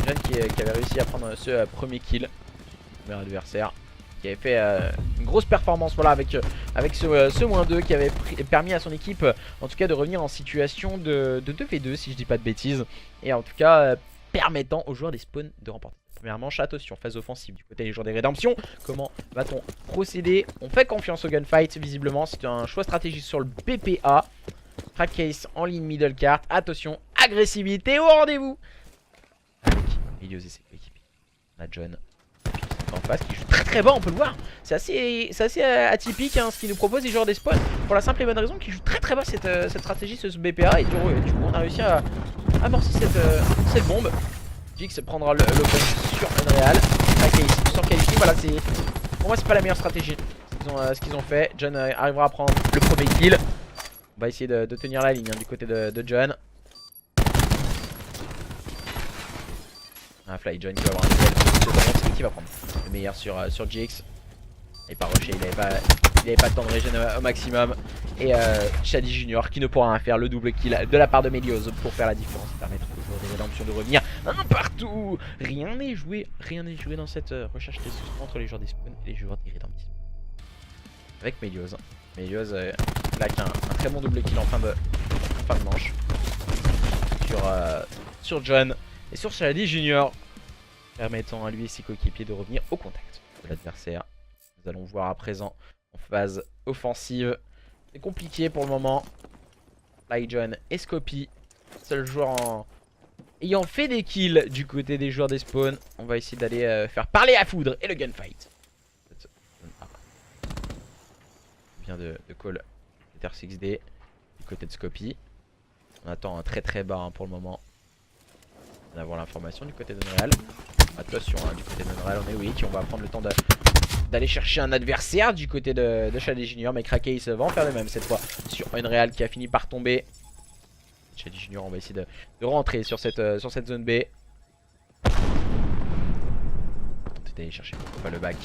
John qui avait réussi à prendre ce premier kill, premier adversaire, qui avait fait une grosse performance, voilà, avec ce -2 qui avait permis à son équipe en tout cas de revenir en situation de 2v2 si je dis pas de bêtises, et en tout cas permettant aux joueurs des spawns de remporter la première manche. Attention, phase offensive du côté des joueurs des rédemptions. Comment va-t-on procéder? On fait confiance au gunfight visiblement, c'est un choix stratégique sur le BPA. Crack case en ligne middle cart, attention, agressivité au rendez-vous avec Melios et ses coéquipiers. On a John en face qui joue très bas, on peut le voir. C'est assez atypique, hein, ce qu'il nous propose les joueurs des spawns, pour la simple et bonne raison qu'il joue très bas cette stratégie, ce BPA. Et du coup on a réussi à amorcer cette bombe. Jix prendra l'open sur Unreal. Sur qualifié, voilà, pour moi c'est pas la meilleure stratégie ce qu'ils ont fait. John arrivera à prendre le premier kill. On va essayer de tenir la ligne, hein, du côté de John. Un Fly John qui va avoir un duel, qui va prendre le meilleur sur Jix. Et par Rocher, il avait pas de temps de régène au maximum. Et Shady Junior qui ne pourra rien faire, le double kill de la part de Melios pour faire la différence, permettre aux joueurs des rédemptions de revenir un partout. Rien n'est joué dans cette recherche entre les joueurs des spawns et les joueurs des rédemptions. Avec Melios. Melios claque un très bon double kill en fin de manche sur John et sur Shady Junior, permettant à lui et ses coéquipiers de revenir au contact de l'adversaire. Nous allons voir à présent en phase offensive. C'est compliqué pour le moment. Fly John et Scopy, seul joueur ayant fait des kills du côté des joueurs des spawns. On va essayer d'aller faire parler à foudre et le gunfight. Bien de call Peter 6D du côté de Scopy. On attend un très bas, hein, pour le moment. On va avoir l'information du côté d'Unreal. Attention, hein, du côté d'Unreal, on est weak. On va prendre le temps d'aller chercher un adversaire du côté de Shady Junior. Mais Crackey va en faire le même cette fois sur Unreal qui a fini par tomber. Shady Junior, on va essayer de rentrer sur cette zone B. On va aller chercher pourquoi pas le back.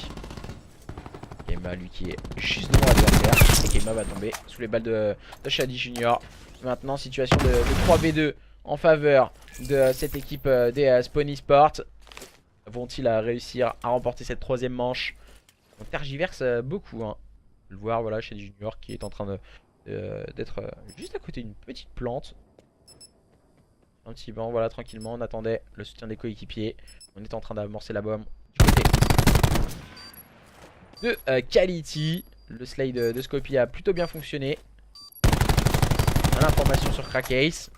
Keima, lui, qui est juste devant l'adversaire. Et Keima va tomber sous les balles de Shady Junior. Maintenant, situation de 3v2 en faveur de cette équipe des Spawnisport. Vont-ils réussir à remporter cette troisième manche? On tergiverse beaucoup, hein. On peut le voir, voilà, chez Junior qui est en train d'être juste à côté d'une petite plante. Un petit banc, voilà, tranquillement. On attendait le soutien des coéquipiers. On est en train d'amorcer la bombe du côté de Quality. Le slide de Scopy a plutôt bien fonctionné. On a l'information sur Crackcase.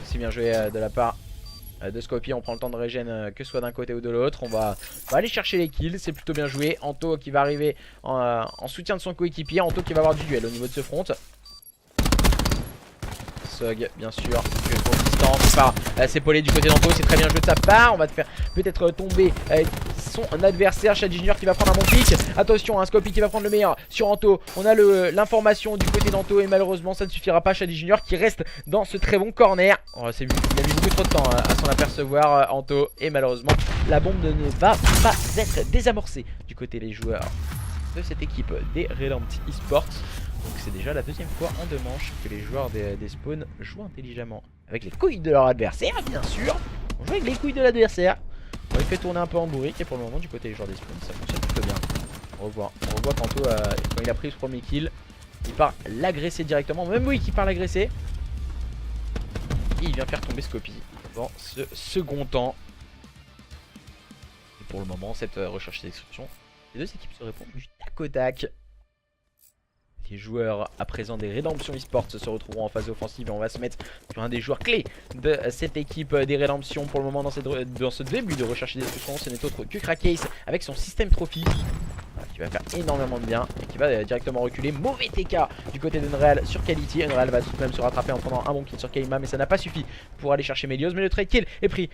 C'est bien joué de la part de Scopy. On prend le temps de régène que ce soit d'un côté ou de l'autre. On va aller chercher les kills. C'est plutôt bien joué. Anto qui va arriver en soutien de son coéquipier. Anto qui va avoir du duel au niveau de ce front. Sog, bien sûr, joué pour distance, c'est pas s'épauler du côté d'Anto, c'est très bien joué de sa part. On va te faire peut-être tomber son adversaire, Shady Junior qui va prendre un bon pick. Attention, un Scopy qui va prendre le meilleur sur Anto. On a l'information du côté d'Anto et malheureusement ça ne suffira pas. Shady Junior qui reste dans ce très bon corner. Oh, il a mis beaucoup trop de temps à s'en apercevoir, Anto, et malheureusement la bombe ne va pas être désamorcée du côté des joueurs de cette équipe des Redempty Esports. Donc c'est déjà la deuxième fois en 2 manches que les joueurs des spawns jouent intelligemment. Avec les couilles de leur adversaire, bien sûr. On joue avec les couilles de l'adversaire. On les fait tourner un peu en bourrique. Et pour le moment, du côté des joueurs des spawns, ça fonctionne plutôt bien. On revoit tantôt quand il a pris ce premier kill, il part l'agresser directement. Même oui, qui part l'agresser. Et il vient faire tomber Scopy dans ce second temps. Et pour le moment, cette recherche et destruction, les deux équipes se répondent du tac au tac. Les joueurs à présent des Redemption Esports se retrouveront en phase offensive et on va se mettre sur un des joueurs clés de cette équipe des Redemption pour le moment dans ce début de recherche et destruction. Ce n'est autre que Crackcase avec son système trophy qui va faire énormément de bien et qui va directement reculer. Mauvais TK du côté d'Unreal sur Quality. Unreal va tout de même se rattraper en prenant un bon kill sur Kaima, mais ça n'a pas suffi pour aller chercher Melios. Mais le trade kill est pris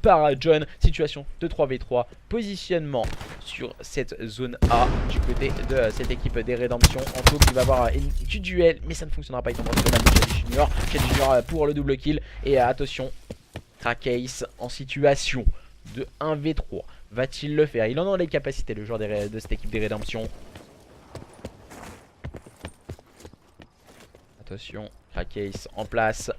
par John. Situation de 3v3. Positionnement sur cette zone A du côté de cette équipe des Redemption. Anto qui va avoir du duel, mais ça ne fonctionnera pas. Il tombe sur Shady Junior. Shady Junior pour le double kill. Et attention, Crackcase en situation de 1v3. Va-t-il le faire? Il en a les capacités, le joueur de cette équipe des Redemption. Attention, Crackcase en place.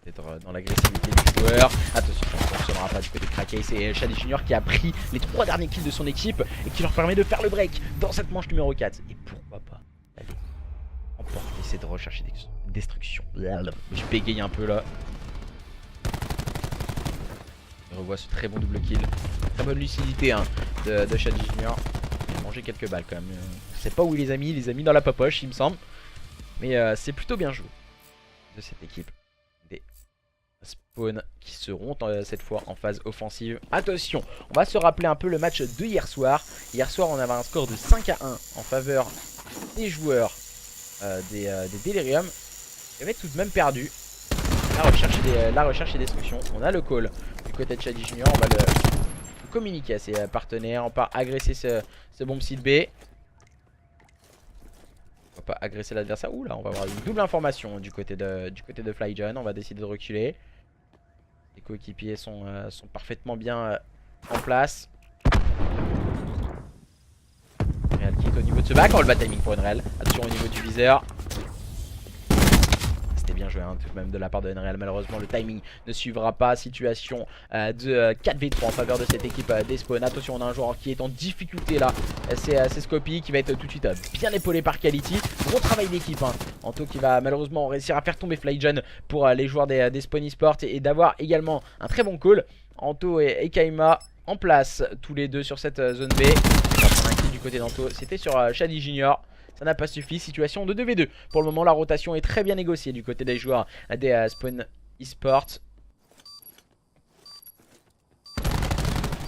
Peut-être dans l'agressivité du joueur. Attention, ça ne fonctionnera pas du côté de Crackcase. Et Shady Junior qui a pris les 3 derniers kills de son équipe et qui leur permet de faire le break dans cette manche numéro 4. Et pourquoi pas aller emporter cette recherche et destruction. Je bégaye un peu là. On revoit ce très bon double kill. Très bonne lucidité de Shady Junior. Il a mangé quelques balles quand même. Je sais pas où il les a mis dans la poche il me semble. Mais c'est plutôt bien joué de cette équipe des spawns qui seront cette fois en phase offensive. Attention, on va se rappeler un peu le match de hier soir. Hier soir on avait un score de 5-1 en faveur des joueurs des Delirium. Ils avaient tout de même perdu la recherche et destruction. On a le call du côté de Shady Junior. On va le communiquer à ses partenaires. On part agresser ce bomb site B. On va pas agresser l'adversaire. Ouh là, on va avoir une double information du côté de FlyJohn. On va décider de reculer. Les coéquipiers sont parfaitement bien en place. Unreal qui est au niveau de ce bac. On va le bat timing pour Unreal. Attention au niveau du viseur. Bien joué tout de même de la part de Unreal. Malheureusement le timing ne suivra pas. Situation de 4v3 en faveur de cette équipe des spawns. Attention, on a un joueur qui est en difficulté là. C'est Scopy qui va être tout de suite bien épaulé par Quality. Gros travail d'équipe Anto qui va malheureusement réussir à faire tomber FlyJohn pour les joueurs des Spawn Esports et d'avoir également un très bon call. Anto et Kaima en place tous les deux sur cette zone B. On va prendre un kill du côté d'Anto. C'était sur Shady Junior. Ça n'a pas suffi, situation de 2v2. Pour le moment la rotation est très bien négociée du côté des joueurs des Spawn Esports.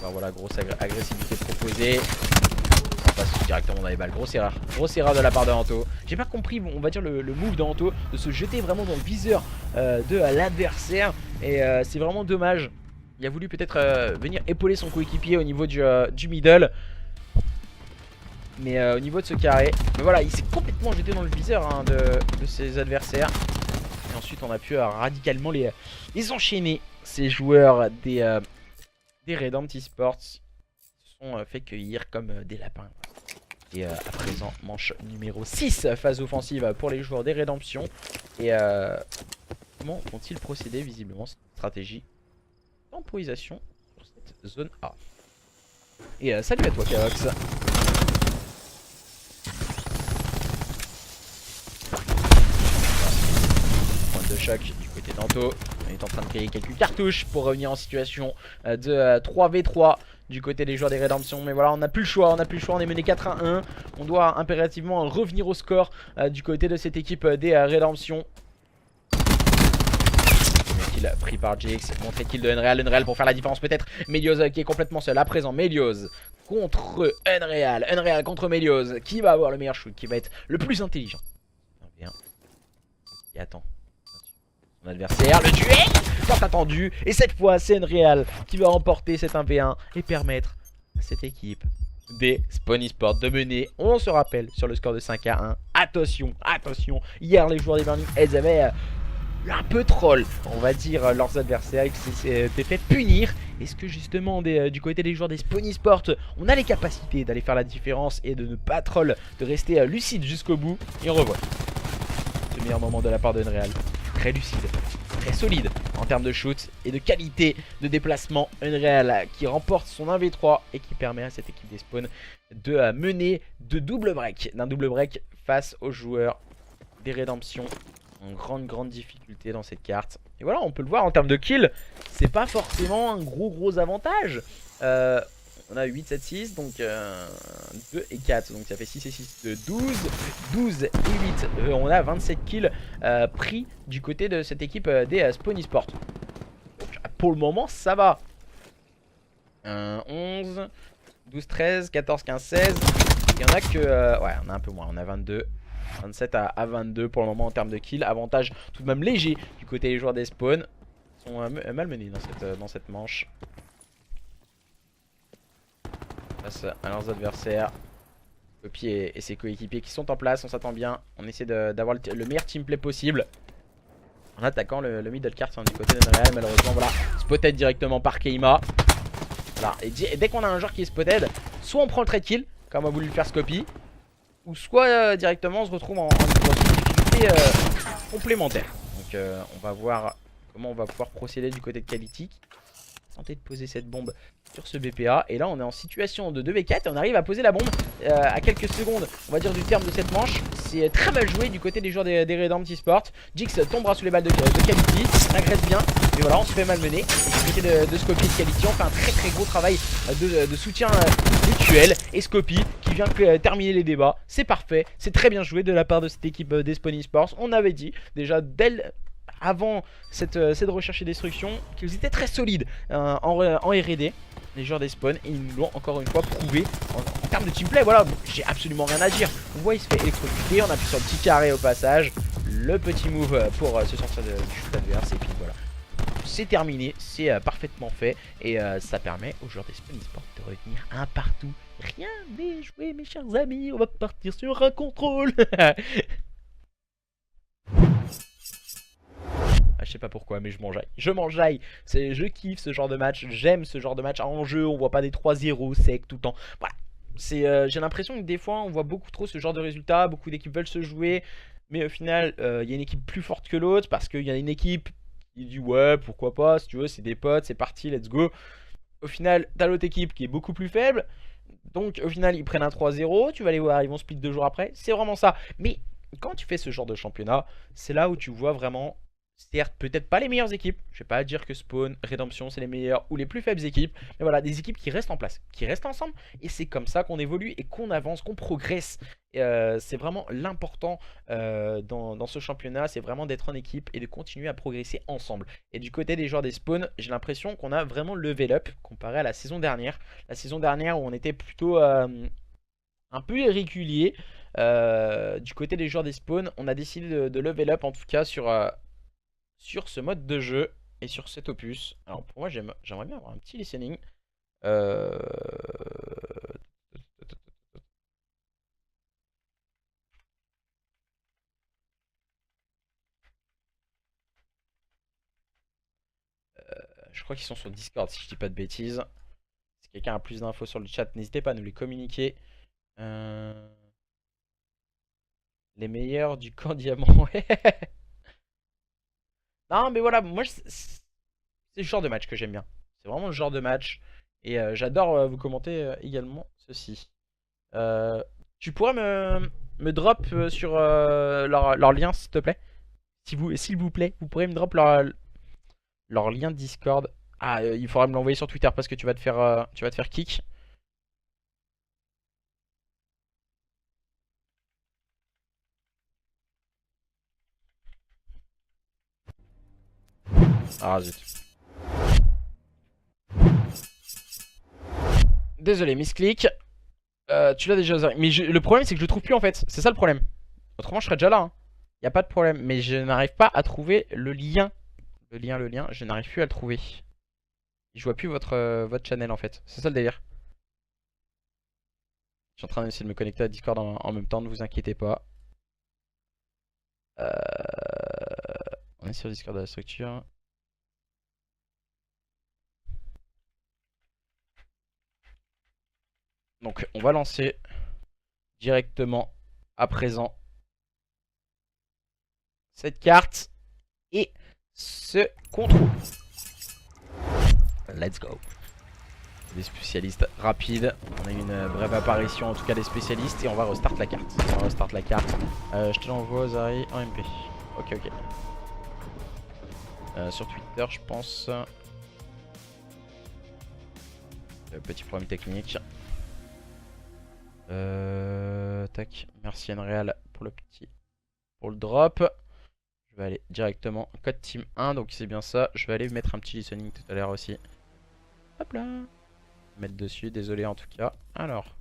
Voilà, grosse agressivité proposée. On passe directement dans les balles, grosse erreur de la part de Anto. J'ai pas compris, on va dire le move de Anto, de se jeter vraiment dans le viseur de l'adversaire. Et c'est vraiment dommage. Il a voulu peut-être venir épauler son coéquipier au niveau du middle. Mais au niveau de ce carré, mais voilà, il s'est complètement jeté dans le viseur de ses adversaires. Et ensuite on a pu radicalement les enchaîner. Ces joueurs des Redempty Esports se sont fait cueillir comme des lapins. Et à présent, manche numéro 6, phase offensive pour les joueurs des Redemption. Et comment vont-ils procéder? Visiblement cette stratégie temporisation sur cette zone A. Et salut à toi Kaox. De choc du côté d'Anto. On est en train de griller quelques cartouches pour revenir en situation de 3v3 du côté des joueurs des Rédemptions. Mais voilà, on n'a plus le choix, on est mené 4-1. On doit impérativement revenir au score du côté de cette équipe des Rédemptions. Kill pris par JX, montré kill de Unreal pour faire la différence peut-être. Melios qui est complètement seul à présent. Melios contre Unreal, Unreal contre Melios. Qui va avoir le meilleur shoot, qui va être le plus intelligent? Et attends, son adversaire, le duel tant attendu. Et cette fois c'est Unreal qui va remporter cet 1v1 et permettre à cette équipe des Spawn Esports de mener, on se rappelle, sur le score de 5-1. Attention, attention, hier les joueurs des Burning Heads avaient un peu troll, on va dire, leurs adversaires qui s'étaient fait punir. Est-ce que justement du côté des joueurs des Spawn Esports, on a les capacités d'aller faire la différence et de ne pas troll, de rester lucide jusqu'au bout? Et on revoit ce meilleur moment de la part de Unreal. Très lucide, très solide en termes de shoot et de qualité de déplacement. Unreal qui remporte son 1v3 et qui permet à cette équipe des Spawn de mener d'un double break face aux joueurs des Rédemptions. En grande difficulté dans cette carte. Et voilà, on peut le voir en termes de kills, c'est pas forcément un gros avantage. On a 8, 7, 6, donc 2 et 4, donc ça fait 6 et 6 de 12 et 8, on a 27 kills pris du côté de cette équipe des Spawn Esports. Donc, pour le moment ça va. 11, 12, 13, 14, 15, 16, il y en a que... ouais, on a un peu moins, on a 22. 27 à 22 pour le moment en termes de kills. Avantage tout de même léger du côté des joueurs des spawns. Ils sont malmenés dans cette manche. Face à leurs adversaires. Copy et ses coéquipiers qui sont en place. On s'attend bien. On essaie d'avoir le meilleur teamplay possible. En attaquant le middle cart du côté d'Unreal. Malheureusement, voilà. Spotted directement par Keima. Voilà. Et dès qu'on a un joueur qui est spotted, soit on prend le trade kill, comme a voulu le faire Scopy, ou soit directement on se retrouve dans une difficulté complémentaire. Donc on va voir comment on va pouvoir procéder du côté de Quality. Tenter de poser cette bombe sur ce BPA. Et là on est en situation de 2v4 et on arrive à poser la bombe à quelques secondes, on va dire, du terme de cette manche. C'est très mal joué du côté des joueurs des Redemption Esports. Jix tombera sous les balles de Quality, agresse bien, mais voilà, on se fait malmener. Et du côté de Scopy et de Quality, on fait un très gros travail de soutien mutuel. Et Scopy qui vient terminer les débats, c'est parfait, c'est très bien joué de la part de cette équipe des Spawn Esports. On avait dit déjà avant cette recherche et destruction qu'ils étaient très solides en R&D, les joueurs des Spawn, et ils nous l'ont encore une fois prouvé en termes de teamplay. Voilà, j'ai absolument rien à dire. On voit, il se fait électrocuter, on appuie sur le petit carré au passage, le petit move pour se sortir du shoot adverse, et puis voilà, c'est terminé, c'est parfaitement fait, et ça permet aux joueurs des Spawn Esports de retenir un partout. Rien n'est joué, mes chers amis, on va partir sur un contrôle. Je sais pas pourquoi, mais je m'enjaille. Je kiffe ce genre de match, j'aime ce genre de match en jeu. On voit pas des 3-0 sec tout le temps. Voilà, j'ai l'impression que des fois on voit beaucoup trop ce genre de résultats. Beaucoup d'équipes veulent se jouer, mais au final il y a une équipe plus forte que l'autre, parce qu'il y a une équipe qui dit ouais pourquoi pas, si tu veux, c'est des potes, c'est parti, let's go. Au final t'as l'autre équipe qui est beaucoup plus faible, donc au final ils prennent un 3-0. Tu vas les voir, ils vont split 2 jours après. C'est vraiment ça. Mais quand tu fais ce genre de championnat, c'est là où tu vois vraiment, certes, peut-être pas les meilleures équipes. Je vais pas dire que Spawn, Redemption, c'est les meilleures ou les plus faibles équipes. Mais voilà, des équipes qui restent en place, qui restent ensemble. Et c'est comme ça qu'on évolue et qu'on avance, qu'on progresse. C'est vraiment l'important dans ce championnat. C'est vraiment d'être en équipe et de continuer à progresser ensemble. Et du côté des joueurs des Spawn, j'ai l'impression qu'on a vraiment level up comparé à la saison dernière. La saison dernière où on était plutôt un peu irrégulier. Du côté des joueurs des Spawn, on a décidé de level up, en tout cas sur ce mode de jeu et sur cet opus. Alors pour moi j'aimerais bien avoir un petit listening. Je crois qu'ils sont sur Discord si je dis pas de bêtises. Si quelqu'un a plus d'infos sur le chat, n'hésitez pas à nous les communiquer. Les meilleurs du camp diamant. Non mais voilà, moi c'est le genre de match que j'aime bien. C'est vraiment le genre de match. Et j'adore vous commenter également ceci. Tu pourrais me drop sur leur lien s'il te plaît, s'il vous plaît. Vous pourrez me drop leur lien Discord. Ah, il faudra me l'envoyer sur Twitter parce que tu vas te faire kick. Ah zut. Désolé, misclick. Tu l'as déjà. Mais le problème, c'est que je le trouve plus en fait. C'est ça le problème. Autrement, je serais déjà là. Hein. Y a pas de problème. Mais je n'arrive pas à trouver le lien. Le lien. Je n'arrive plus à le trouver. Je vois plus votre channel en fait. C'est ça le délire. Je suis en train d'essayer de me connecter à Discord en même temps. Ne vous inquiétez pas. On est sur Discord de la structure. Donc, on va lancer directement à présent cette carte et ce contrôle. Let's go. Des spécialistes rapides. On a eu une brève apparition en tout cas des spécialistes et on va restart la carte. Je te l'envoie Zari en MP. Ok. Sur Twitter je pense. Petit problème technique. Tac. Merci Enreal pour le drop. Je vais aller directement code team 1 donc c'est bien ça. Je vais aller mettre un petit listening tout à l'heure aussi. Hop là. Mettre dessus, désolé en tout cas. Alors,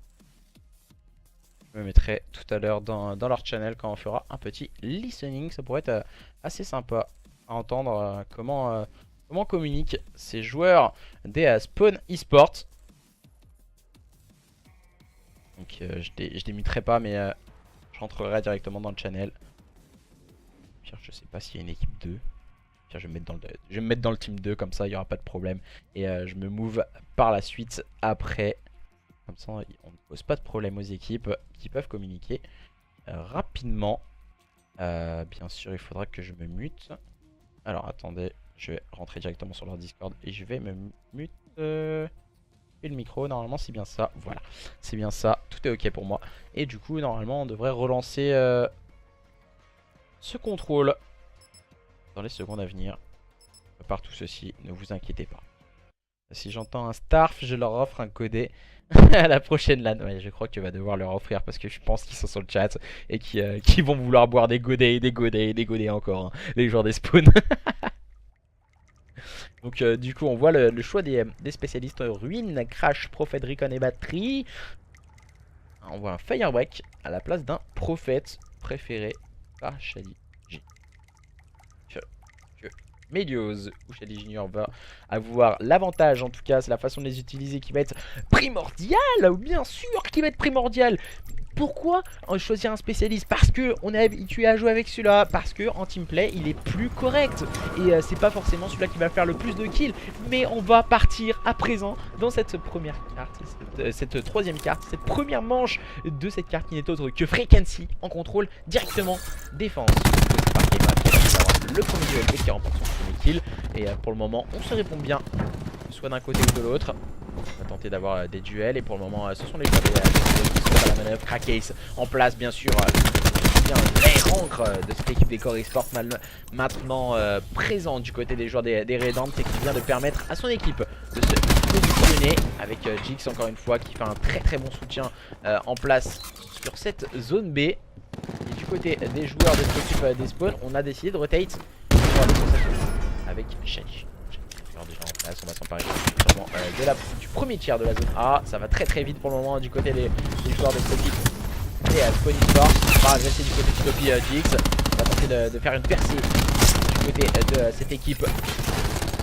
je me mettrai tout à l'heure dans leur channel quand on fera un petit listening. Ça pourrait être assez sympa à entendre comment communiquent ces joueurs des Spawn eSports. Donc je démuterai pas mais je rentrerai directement dans le channel. Pire, je sais pas s'il y a une équipe 2. Je vais me mettre dans le team 2 comme ça il n'y aura pas de problème. Et je me move par la suite après. Comme ça on ne pose pas de problème aux équipes qui peuvent communiquer rapidement. Bien sûr il faudra que je me mute. Alors attendez, je vais rentrer directement sur leur Discord et je vais me mute. Et le micro normalement c'est bien ça. Voilà, c'est bien ça, tout est ok pour moi. Et du coup normalement on devrait relancer ce contrôle dans les secondes à venir. Par tout ceci, ne vous inquiétez pas. Si j'entends un Starf, je leur offre un codé à la prochaine LAN. Ouais, je crois que tu vas devoir leur offrir parce que je pense qu'ils sont sur le chat et qui vont vouloir boire des godets, des godets encore. Hein, les joueurs des spawns. Donc du coup on voit le choix des spécialistes ruines, Crash, Prophet, Recon et batterie. On voit un Firebreak à la place d'un Prophète préféré par Shady G. Medios ou Shady Junior va avoir l'avantage, en tout cas c'est la façon de les utiliser qui va être primordiale, bien sûr qui va être primordiale. Pourquoi choisir un spécialiste? Parce que on est habitué à jouer avec celui-là, parce que en teamplay il est plus correct et c'est pas forcément celui-là qui va faire le plus de kills. Mais on va partir à présent dans cette première carte, cette troisième carte, cette première manche de cette carte qui n'est autre que Frequency en contrôle directement défense. Le premier duel qui remporte son premier kill. Et pour le moment on se répond bien, soit d'un côté ou de l'autre. On va tenter d'avoir des duels. Et pour le moment ce sont les joueurs qui sont à la manœuvre. Crackcase en place bien sûr. Bien les rancres de cette équipe des Core Esports maintenant présent du côté des joueurs des Redempts. Et qui vient de permettre à son équipe de se positionner avec Jix encore une fois qui fait un très bon soutien en place sur cette zone B. Et du côté des joueurs de cette équipe des spawns, on a décidé de rotate avec Shady. Déjà en place, on va s'emparer sûrement du premier tiers de la zone A. Ça va très vite pour le moment du côté des joueurs de cette équipe. Et Spawn eSports on va agresser du côté de Copy Jix. On va tenter de faire une percée du côté de cette équipe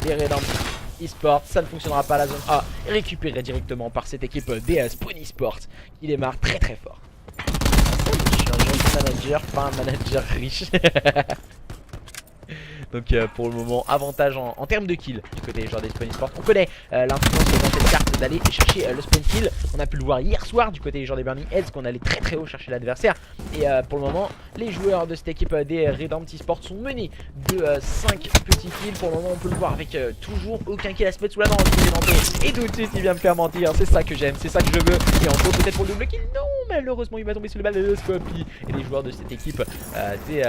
des Redempts eSports. Ça ne fonctionnera pas, la zone A est récupérée directement par cette équipe des Spawn eSports qui démarre très fort. Manager, pas un manager riche. Donc pour le moment avantage en termes de kill du côté des joueurs des Spawn eSports. On connaît l'influence dans cette carte d'aller chercher le spawn kill. On a pu le voir hier soir du côté des joueurs des Burning Heads qu'on allait très haut chercher l'adversaire. Et pour le moment les joueurs de cette équipe des Redempts eSports sont menés de 5 petits kills. Pour le moment on peut le voir avec toujours aucun kill à se mettre sous la dent. Et tout de suite il vient me faire mentir. C'est ça que j'aime, c'est ça que je veux. Et en gros peut-être pour le double kill. Non, malheureusement il va tomber sous le balle de Scopy. Et les joueurs de cette équipe des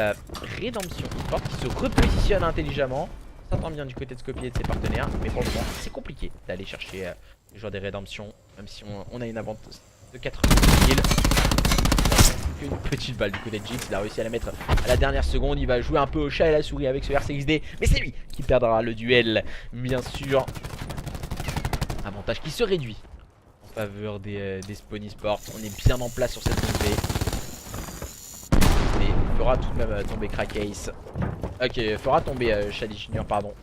Redemption eSports qui se repositionnent intelligemment. On s'entend bien du côté de Scopie et de ses partenaires, mais pour le moment c'est compliqué d'aller chercher les joueurs des rédemptions, même si on a une avantage de 80 kills. Une petite balle du côté de Jinx, il a réussi à la mettre à la dernière seconde. Il va jouer un peu au chat et à la souris avec ce RCXD, mais c'est lui qui perdra le duel, bien sûr. Avantage qui se réduit en faveur des Spawn Esports. On est bien en place sur cette zone B. Mais il fera tout de même tomber Crackcase. Ok, fera tomber Shady Junior, pardon.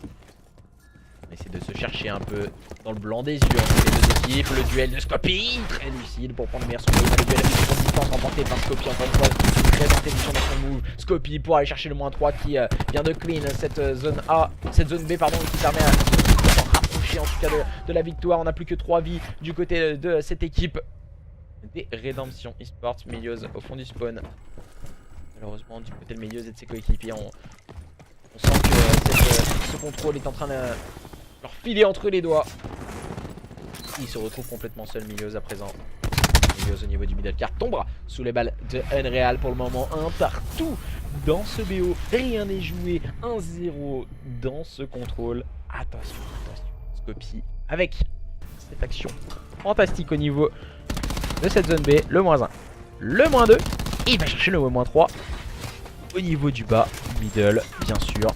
On essaie de se chercher un peu dans le blanc des yeux entre les deux équipes. Le duel de Scopie, très lucide pour prendre le meilleur sur le duel avec une distance remporté par Scopie. Encore une fois, très intelligent dans son move. Scopie pour aller chercher le -3 qui vient de clean cette zone A, cette zone B pardon, qui permet à s'en rapprocher en tout cas de la victoire. On n'a plus que 3 vies du côté de cette équipe des Rédemption Esports. Melios au fond du spawn. Malheureusement du côté de Melios et de ses coéquipiers, on sent que ce contrôle est en train de leur filer entre les doigts. Il se retrouve complètement seul, Melios à présent. Melios au niveau du middle card tombera sous les balles de Unreal pour le moment. Un partout dans ce BO. Rien n'est joué. 1-0 dans ce contrôle. Attention, attention. Scopie avec cette action fantastique au niveau de cette zone B. Le -1, le -2. Et il va chercher le -3 au niveau du bas. Middle, bien sûr.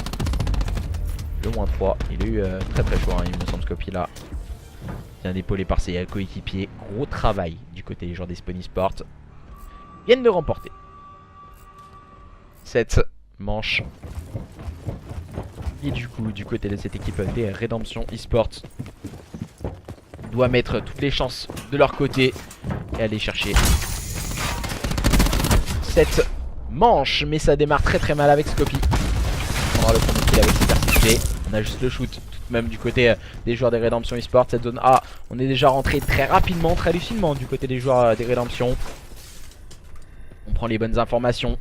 Le -3, il a eu très chaud, hein, il me semble, Scopie là. Bien épaulé par ses coéquipiers. Gros travail du côté des joueurs des Spawn Esports. Viennent de remporter cette manche. Et du coup, du côté de cette équipe des Rédemption Esports, doit mettre toutes les chances de leur côté et aller chercher cette manche. Mais ça démarre très mal avec Scopie. On aura le premier kill avec ses RCXD. On a juste le shoot tout de même du côté des joueurs des Rédemption Esports. Cette zone A, on est déjà rentré très rapidement, très lucidement du côté des joueurs des Rédemption. On prend les bonnes informations.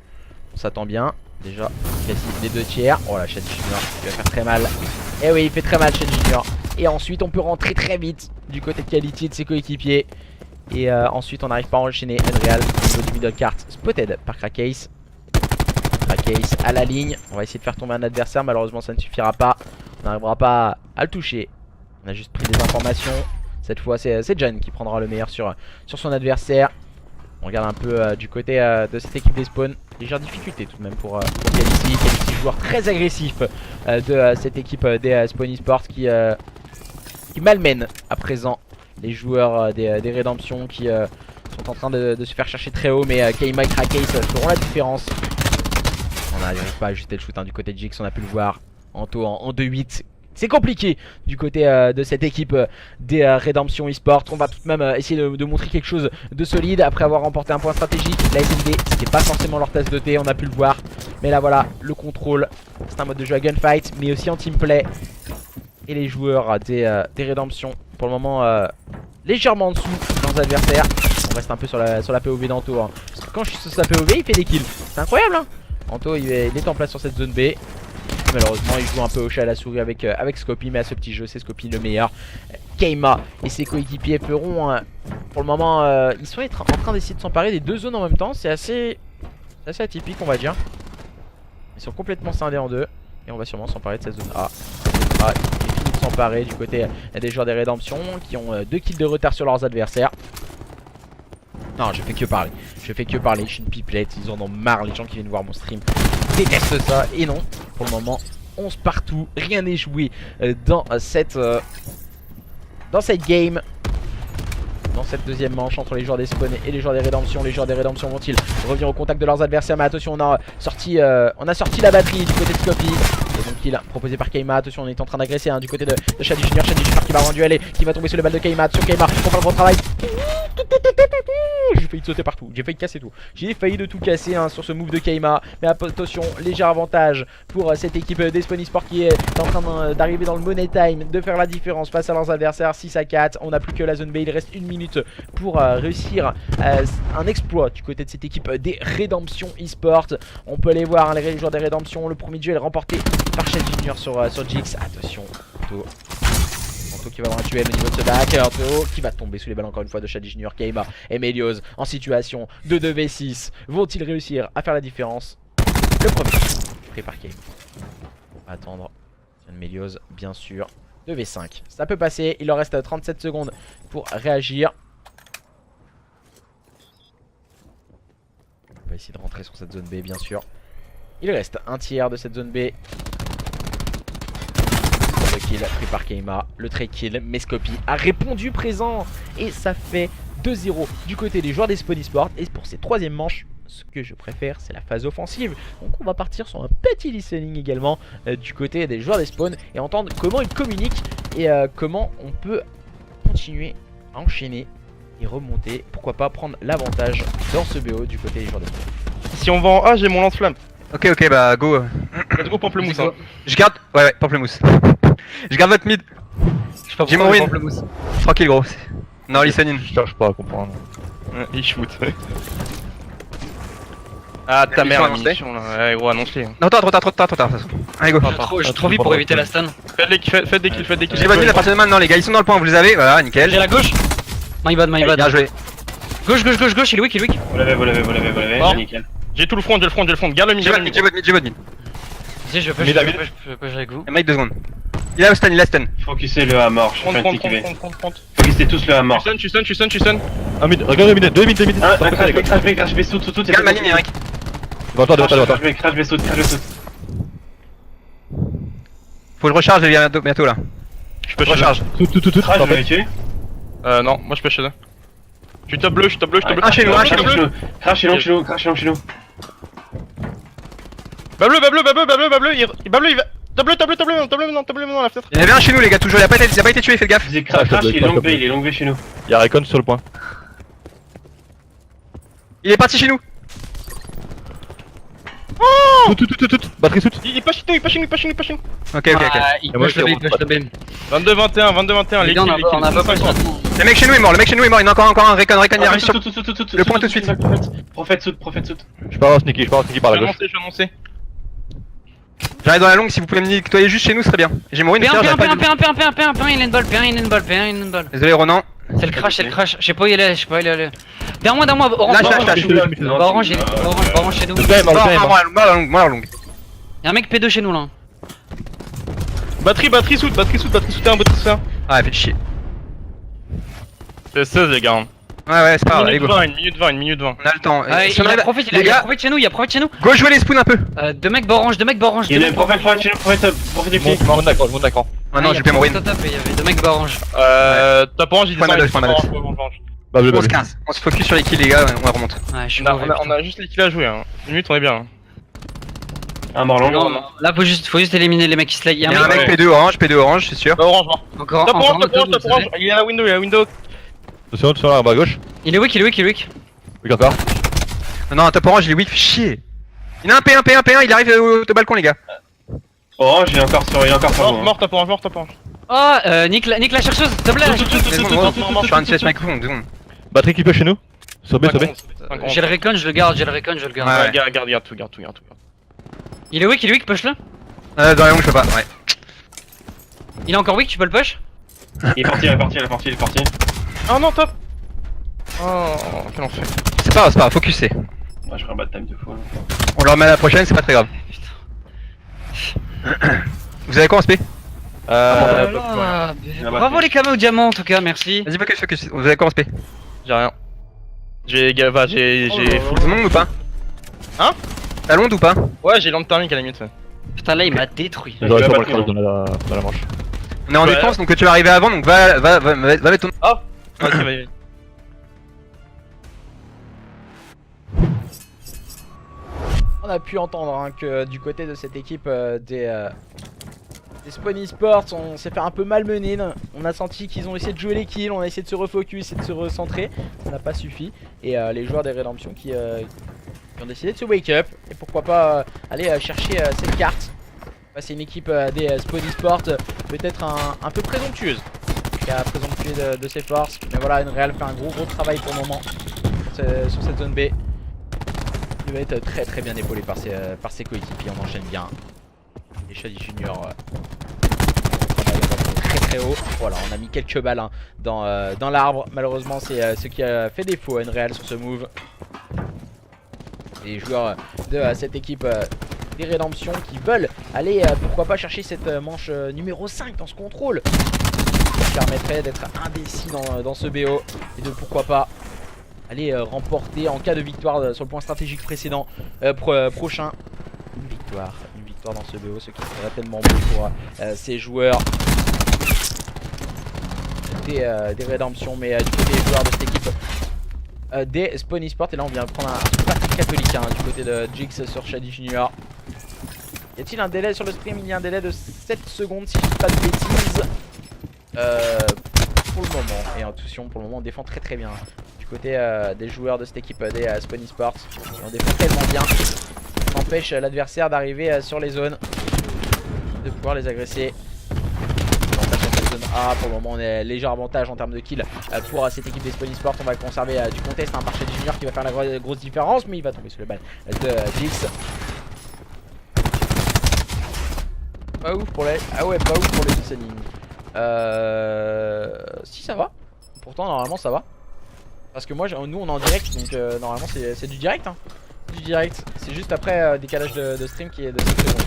On s'attend bien. Déjà, quasi les 2 tiers. Oh la Shady Junior, il va faire très mal. Et oui, il fait très mal Shady Junior. Et ensuite, on peut rentrer très vite du côté de Quality et de ses coéquipiers. Et ensuite, on n'arrive pas à enchaîner Unreal au niveau du middle cart. Spotted par Crackcase. Crackcase à la ligne. On va essayer de faire tomber un adversaire. Malheureusement, ça ne suffira pas. On n'arrivera pas à le toucher. On a juste pris des informations. Cette fois, c'est Jen qui prendra le meilleur sur son adversaire. On regarde un peu du côté de cette équipe des spawns. Légère difficulté tout de même pour Calici. Calici, joueur très agressif de cette équipe des Spawn Esports qui malmène à présent les joueurs des Rédemptions qui sont en train de se faire chercher très haut. Mais Keima et Crackcase feront la différence. On n'arrive pas à ajuster le shoot du côté de Jix, on a pu le voir. Anto en 2-8. C'est compliqué du côté de cette équipe des Rédemption Esports. On va tout de même essayer de montrer quelque chose de solide après avoir remporté un point stratégique. La SMD, c'était pas forcément leur tasse de thé, on a pu le voir. Mais là voilà, le contrôle. C'est un mode de jeu à gunfight, mais aussi en teamplay. Et les joueurs des Rédemption, pour le moment, légèrement en dessous de leurs adversaires. On reste un peu sur la POV d'Anto. Hein. Parce que quand je suis sur sa POV, il fait des kills. C'est incroyable, hein. Anto, il est en place sur cette zone B. Malheureusement, il joue un peu au chat à la souris avec Scopie, mais à ce petit jeu, c'est Scopie le meilleur. Keima et ses coéquipiers feront, pour le moment, ils sont en train d'essayer de s'emparer des 2 zones en même temps. C'est assez atypique, on va dire. Ils sont complètement scindés en 2. Et on va sûrement s'emparer de cette zone A. Ah, il finit de s'emparer du côté des joueurs des Rédemptions qui ont 2 kills de retard sur leurs adversaires. Non, je fais que parler. Je fais que parler. Je suis une pipelette. Ils en ont marre. Les gens qui viennent voir mon stream détestent ça. Et non, pour le moment, 11 partout. Rien n'est joué dans cette game. Dans cette deuxième manche entre les joueurs des Spawn et les joueurs des Rédemptions. Les joueurs des Rédemptions vont-ils revenir au contact de leurs adversaires? Mais attention, on a sorti la batterie du côté de Scopie. Et donc il proposé par Keima. Attention, on est en train d'agresser de côté de Shady Junior. Shady Junior qui va avoir un duel et qui va tomber sur les balles de Keima. Sur Keima, on va le gros travail. J'ai failli de sauter partout, j'ai failli de casser tout. J'ai failli de tout casser sur ce move de Keima. Mais attention, léger avantage pour cette équipe des Spawn Esports qui est en train d'arriver dans le money time, de faire la différence face à leurs adversaires. 6-4, on n'a plus que la zone B, il reste 1 minute pour réussir un exploit du côté de cette équipe des Rédemption Esports. On peut les voir, les joueurs des Rédemptions. Le premier duel remporté par Shady Junior sur Jix. Attention, Anto qui va avoir un duel au niveau de ce back. Anto qui va tomber sous les balles encore une fois de Shady Junior. Keima et Melios en situation de 2v6. Vont-ils réussir à faire la différence? Le premier pris par Keima. On va attendre Melios, bien sûr. 2v5. Ça peut passer. Il leur reste 37 secondes pour réagir. On va essayer de rentrer sur cette zone B, bien sûr. Il reste un tiers de cette zone B. Le kill pris par Keima. Le trade kill. Mescopy a répondu présent. Et ça fait 2-0 du côté des joueurs des Spawn Esports. Et pour ces troisième manches, ce que je préfère, c'est la phase offensive. Donc on va partir sur un petit listening également du côté des joueurs des Spawn et entendre comment ils communiquent et comment on peut continuer à enchaîner et remonter. Pourquoi pas prendre l'avantage dans ce BO du côté des joueurs des Spawn. Si on va en A, j'ai mon lance-flamme. Ok, bah go. Let's go Pamplemousse. Hein. Je garde. Ouais, Pamplemousse. Je garde votre mid. J'ai mon win. Tranquille, gros. Non, listening. Je cherche pas à comprendre. Il shoot. Ah ta mère la munition là, ouais gros annonce-les. Non, trop tard. Allez go. J'ai trop vite pour éviter la stun. Faites des kills. J'ai votre mid à partir de maintenant, les gars, ils sont dans le point, vous les avez. Voilà, nickel. J'ai la gauche. My bad. Bien joué. Gauche, il est weak. Vous l'avez, nickel. J'ai tout le front, garde le mid. J'ai votre mid. Si je peux avec vous. Mec 2 secondes. Il a stun. Focussez le à mort, je suis Front. Focussez tous le à mort. Tu stun. Ah mid, regarde le mid, 2 mid. Crash B saute. Garde ma ligne, Eric. Crash B saute. Faut que je recharge bientôt là. Je peux Recharge. Tout. Crash, vous l'avez tué? Non, moi je peux chez eux. Je suis top bleu. Un chez nous. Crash est long chez nous. Bas bleu, il va. Top bleu dans la fenêtre. Il y en avait un chez nous, les gars, toujours. Il a pas été tué, faites gaffe. Crash, il est long V chez nous. Y'a Recon sur le point. Il est parti chez nous. Tout. Batterie soute. Il est pas chez nous. Ok. Il push le B. 22-21, les kills. On a pas le temps. Le mec chez nous est mort, il y en a encore un. Recon, il arrive sur Tout. le point tout de suite. Prophète saute. Je peux avoir sneaky par la gauche. Je vais annoncer. J'arrive dans la longue, si vous pouvez me nettoyer juste chez nous, ce serait bien. J'ai mon win, P1, il a une balle. Désolé, Ronan. C'est le crash. Je sais pas où il est. Derrière moi, orange. Lâche. Orange chez nous. Moi la longue. Y'a un mec P2 chez nous là. Batterie soute, un. Ah, fait chier. C'est 16 les gars. Ouais, c'est pas grave, allez go. 1 minute 20. On a le temps. Il a profite chez nous. Go jouer les spoons un peu. Deux mecs orange. Il y a prophète chez nous, prophète du pied. Je monte d'accord. Ah non, j'ai plus mon win. Il y avait deux mecs orange. Top orange, il descend. On se 15. On se focus sur les kills, les gars, on remonte. Ouais, je suis On a juste les kills à jouer. Une minute, on est bien. Un mort long. Non, là faut juste éliminer les mecs qui se lag. Il y a un mec P2 orange, c'est sûr. Orange mort. Encore Top orange. Il est à la window. Attention, sur la bas gauche. Il est weak. Oui, encore. Non, top orange, il est weak, fait chier. Il y en a un P1, il arrive au balcon, les gars. Orange, il est encore sur vous. Mort, top orange. Oh, Nick la chercheuse, s'il te plaît. Je suis sur un CS microphone, 2 secondes. Batterie qui peut chez nous. Sur B. J'ai le recon, je le garde. Ouais. Garde tout. Il est weak, push-le. Dans la longue, je peux pas, ouais. Il est encore weak, tu peux le push. Il est parti. Oh non, top. Oh, quel enfer. C'est pas grave, focusé. Ouais, je ferai un bad time de fou. On le remet à la prochaine, c'est pas très grave. Vous avez quoi en SP? Bravo les caméos diamants en tout cas, merci. Vas-y, focus. Vous avez quoi en SP? J'ai rien. J'ai Tout le monde ou pas? Hein? T'as l'onde ou pas? Ouais, j'ai l'onde thermique à la limite. Putain, là il m'a détruit. J'aurais pas le crash dans la manche. On est en défense, donc tu vas arriver avant, donc va mettre ton... Oh. Vas-y. On a pu entendre hein, que du côté de cette équipe des Spawn Esports, on s'est fait un peu malmener. On a senti qu'ils ont essayé de jouer les kills, on a essayé de se refocus et de se recentrer. Ça n'a pas suffi. Et les joueurs des Rédemptions qui ont décidé de se wake up. Et pourquoi pas aller chercher cette carte. C'est une équipe des Spawn Esports peut-être un peu présomptueuse. Qui a présomptué de ses forces. Mais voilà, Unreal fait un gros travail pour le moment sur cette zone B. Il va être très bien épaulé par ses coéquipiers, on enchaîne bien. Les Shady Junior très haut. Voilà, on a mis quelques balles hein, dans l'arbre. Malheureusement, c'est ce qui a fait défaut à Unreal sur ce move. Les joueurs de cette équipe des Rédemptions qui veulent aller pourquoi pas chercher cette manche numéro 5 dans ce contrôle qui permettrait d'être indécis dans ce BO et de pourquoi pas aller remporter en cas de victoire sur le point stratégique précédent prochain une victoire dans ce BO, ce qui serait tellement beau pour ces joueurs des Rédemptions, mais du côté des joueurs de cette équipe des Spawn Esports. Et là on vient de prendre un parti catholique du côté de Jix sur Shady Junior. Y a-t-il un délai sur le stream? Il y a un délai de 7 secondes si je dis pas de bêtises pour le moment. Et attention, pour le moment on défend très bien du côté des joueurs de cette équipe des Spawn Esports. On défend tellement bien, on empêche l'adversaire d'arriver sur les zones, de pouvoir les agresser. Zone A, pour le moment on est léger avantage en termes de kills pour cette équipe des Spawn Esports. On va conserver du contest par Shady Junior qui va faire la grosse différence, mais il va tomber sur le balle de Jix. Pas ouf pour les... Ah ouais, pas ouf pour les listening. Si ça va. Pourtant normalement ça va. Parce que moi nous on est en direct, donc normalement c'est du direct hein. Du direct. C'est juste après décalage de stream qui est de 7 secondes.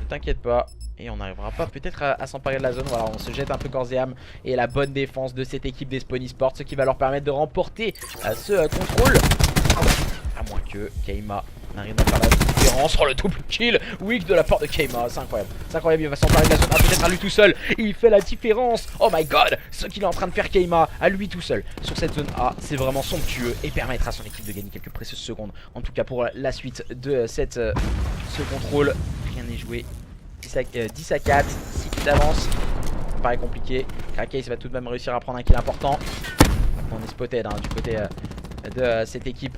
Ne t'inquiète pas. Et on n'arrivera pas peut-être à s'emparer de la zone. Voilà, on se jette un peu corps et âme. Et la bonne défense de cette équipe des Spawn Esports, ce qui va leur permettre de remporter ce contrôle. À moins que Keima n'arrive à faire la différence. Oh, le double kill weak de la part de Keima, c'est incroyable. C'est incroyable, il va s'emparer de la zone. Ah, peut-être à lui tout seul. Il fait la différence. Oh my god, ce qu'il est en train de faire Keima à lui tout seul sur cette zone A, c'est vraiment somptueux. Et permettra à son équipe de gagner quelques précieuses secondes. En tout cas pour la suite de ce contrôle. Rien n'est joué. 10 à 4, 6 kills d'avance, ça paraît compliqué. Crackcase va tout de même réussir à prendre un kill important. On est spotted du côté de cette équipe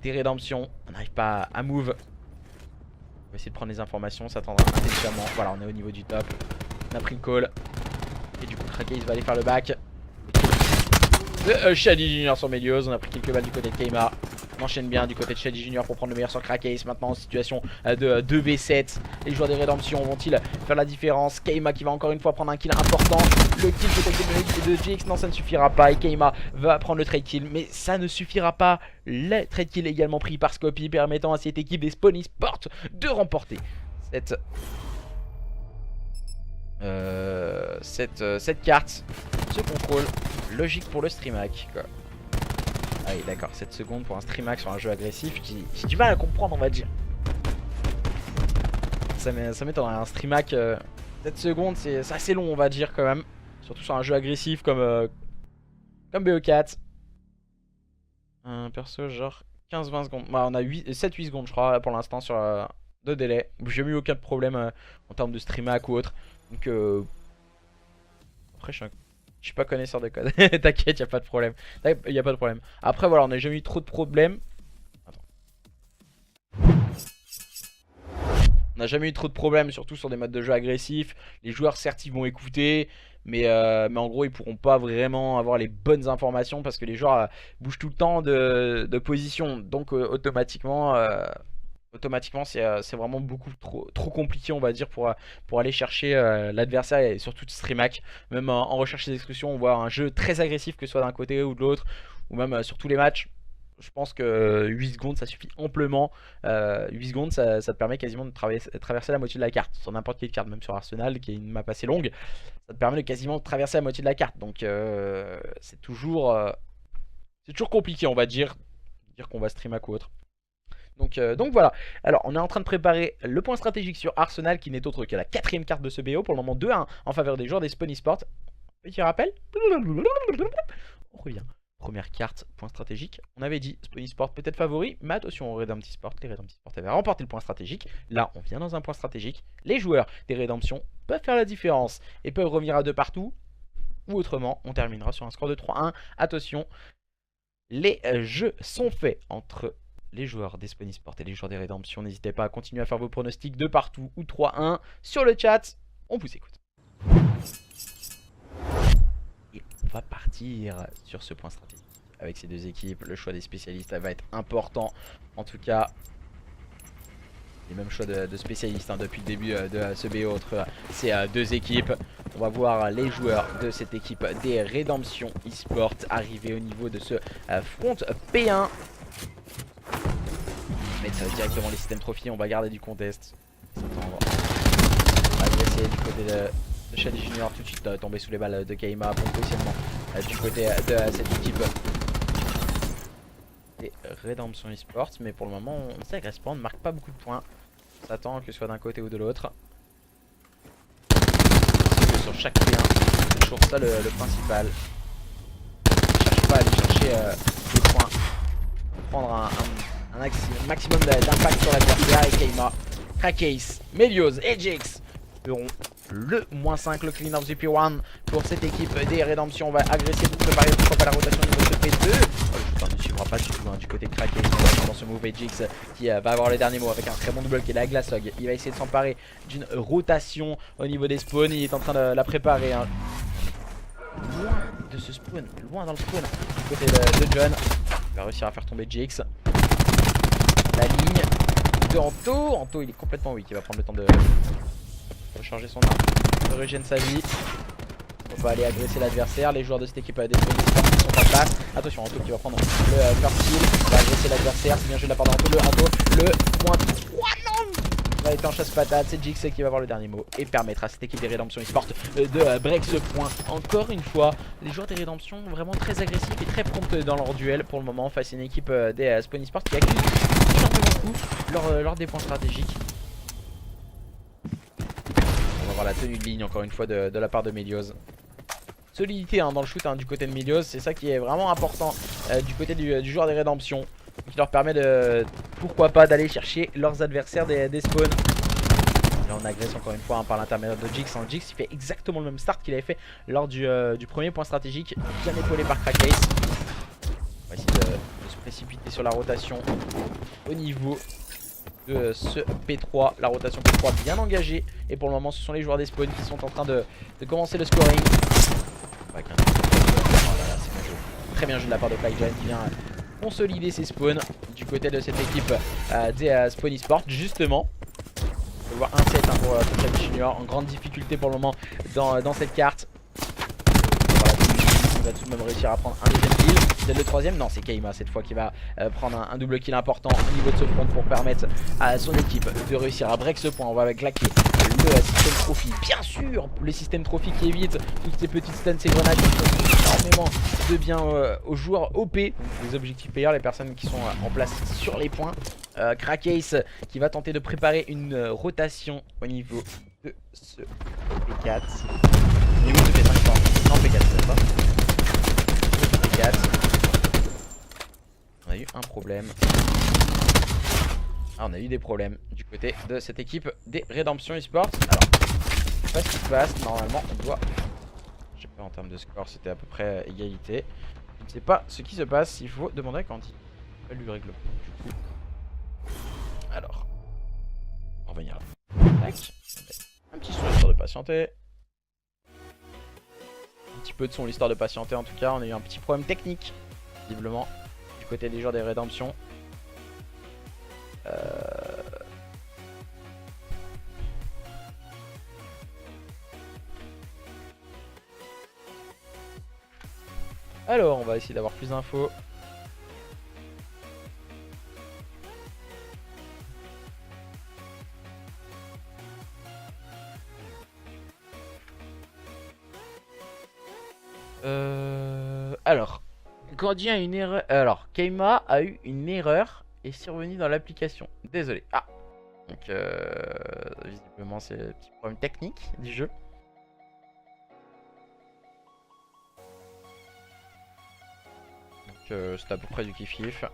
des Rédemptions. On n'arrive pas à move. On va essayer de prendre les informations, s'attendra intelligemment. Voilà, on est au niveau du top. On a pris le call. Et du coup Crackcase va aller faire le back. Shady Junior sur Melios, on a pris quelques balles du côté de Keima. On enchaîne bien du côté de Shady Junior pour prendre le meilleur sur Crackcase. Maintenant en situation de 2v7. Les joueurs des Rédemptions vont-ils faire la différence? Keima qui va encore une fois prendre un kill important. Le kill peut-être de Jix, non ça ne suffira pas. Et Keima va prendre le trade kill, mais ça ne suffira pas. Le trade kill également pris par Scopy, permettant à cette équipe des Spawn Esports de remporter cette carte, ce contrôle logique pour le streamac quoi. Ah oui d'accord, 7 secondes pour un streamac sur un jeu agressif, j'ai du mal à comprendre on va dire. Ça m'étonnerait, un streamac 7 secondes c'est assez long on va dire quand même. Surtout sur un jeu agressif comme BO4. Un perso genre 15-20 secondes, bah, on a 7-8 secondes je crois pour l'instant sur de délai. J'ai eu aucun problème en termes de streamac ou autre. Donc après je suis pas connaisseur de code. T'inquiète, y'a pas de problème. Y a pas de problème. Après voilà, on n'a jamais eu trop de problèmes. Attends. On n'a jamais eu trop de problèmes, surtout sur des modes de jeu agressifs. Les joueurs certes ils vont écouter, mais en gros ils pourront pas vraiment avoir les bonnes informations parce que les joueurs bougent tout le temps de position. Donc automatiquement c'est vraiment beaucoup trop compliqué on va dire pour aller chercher l'adversaire et surtout streamac. Même en recherche d'exclusion on voit un jeu très agressif que ce soit d'un côté ou de l'autre, ou même sur tous les matchs. Je pense que 8 secondes ça suffit amplement. 8 secondes ça te permet quasiment de traverser la moitié de la carte sur n'importe quelle carte, même sur Arsenal qui est une map assez longue. Ça te permet de quasiment traverser la moitié de la carte. Donc c'est toujours compliqué on va dire qu'on va streamac ou autre. Donc voilà, alors on est en train de préparer le point stratégique sur Arsenal qui n'est autre que la 4ème carte de ce BO. Pour le moment 2-1 en faveur des joueurs des Spawn Esports. Petit rappel. On revient. Première carte, point stratégique. On avait dit Spawn Esports peut-être favori, mais attention aux Redemption Sport. Les Redemption Sport avaient remporté le point stratégique. Là on vient dans un point stratégique. Les joueurs des Rédemptions peuvent faire la différence et peuvent revenir à 2 partout. Ou autrement on terminera sur un score de 3-1. Attention, les jeux sont faits entre les joueurs des Spawn Esports et les joueurs des Rédemptions. N'hésitez pas à continuer à faire vos pronostics de partout ou 3-1 sur le chat. On vous écoute. Et on va partir sur ce point stratégique avec ces deux équipes. Le choix des spécialistes va être important. En tout cas, les mêmes choix de spécialistes depuis le début de ce BO entre ces deux équipes. On va voir les joueurs de cette équipe des Rédemptions Esports arriver au niveau de ce front P1. directement les systèmes trophy, on va garder du contest. S'attendre. On va essayer du côté de Shady Junior tout de suite tomber sous les balles de Kaima, bon positionnement du côté de cette équipe des Redemption Esports, mais pour le moment on sait que Respawn ne marque pas beaucoup de points. On s'attend que ce soit d'un côté ou de l'autre. Sur chaque P1, c'est toujours ça le principal. Ne cherche pas à aller chercher des points, prendre un maximum d'impact sur l'adversaire. Et Kaima, Crackcase, Melios et Jix feront le -5, le clean of the P1 pour cette équipe des Rédemptions. On va agresser pour préparer pourquoi pas la rotation au niveau de ce P2. Oh, le shooter ne suivra pas du tout du côté de Crackcase dans ce move, et Jix qui va avoir les derniers mots avec un très bon double qui est la Glassog. Il va essayer de s'emparer d'une rotation au niveau des spawns. Il est en train de la préparer. Loin de ce spawn, loin dans le spawn du côté de John. Il va réussir à faire tomber Jix. La ligne de Anto. Anto il est complètement weak, il va prendre le temps de recharger son arme, de régénérer sa vie. On va aller agresser l'adversaire. Les joueurs de cette équipe des Spawnies sont en place. Attention, Anto qui va prendre le first kill. Il va agresser l'adversaire. C'est bien joué de la part d'Anto. Le -3, non, il va être en chasse patate. C'est Jix qui va avoir le dernier mot et permettre à cette équipe des Redemption Esports de break ce point. Encore une fois, les joueurs des Redemption vraiment très agressifs et très prompts dans leur duel pour le moment face à une équipe des Spawn Esports qui accuse énormément de coups lors des points stratégiques. On va voir la tenue de ligne encore une fois de la part de Melios. Solidité dans le shoot du côté de Melios, c'est ça qui est vraiment important du côté du joueur des Rédemptions, qui leur permet de, pourquoi pas, d'aller chercher leurs adversaires des spawns. Là on agresse encore une fois par l'intermédiaire de Jix. Jix il fait exactement le même start qu'il avait fait lors du premier point stratégique, bien épaulé par Crackcase. On va essayer de se précipiter sur la rotation au niveau de ce P3, la rotation P3 bien engagée, et pour le moment ce sont les joueurs des spawns qui sont en train de commencer le scoring. Oh là là, c'est bien joué. Très bien joué de la part de Flyjan qui vient consolider ses spawns du côté de cette équipe des Spawn Esports justement. On peut voir un set pour Shady Junior en grande difficulté pour le moment dans cette carte. Voilà, il va tout de même réussir à prendre un deuxième kill. C'est le troisième, non c'est Kaima cette fois qui va prendre un double kill important au niveau de ce front pour permettre à son équipe de réussir à break ce point. On va claquer le système trophy, bien sûr, le système trophy qui évite toutes ces petites stuns, ces grenades qui font énormément de bien aux joueurs OP, donc les objectifs payeurs, les personnes qui sont en place sur les points. Crackcase qui va tenter de préparer une rotation au niveau de ce P4. Au niveau de ce P5, non P4 c'est pas. P4. On a eu un problème. Ah, on a eu des problèmes du côté de cette équipe des Redemption Esports. Alors, je sais pas ce qui se passe. Normalement, on doit. Je sais pas, en termes de score, c'était à peu près égalité. Je ne sais pas ce qui se passe. Il faut demander à Candy. Elle lui règle. Du coup. Alors, on va revenir là. Tac. Un petit son histoire de patienter. Un petit peu de son l'histoire de patienter en tout cas. On a eu un petit problème technique, visiblement, du côté des joueurs des Redemption. Alors, on va essayer d'avoir plus d'infos. Alors, Candy a une erreur. Alors, Kaima a eu une erreur et est survenue dans l'application. Désolé. Ah. Donc, visiblement, c'est un petit problème technique du jeu. Donc, c'est à peu près du kiff-kiff.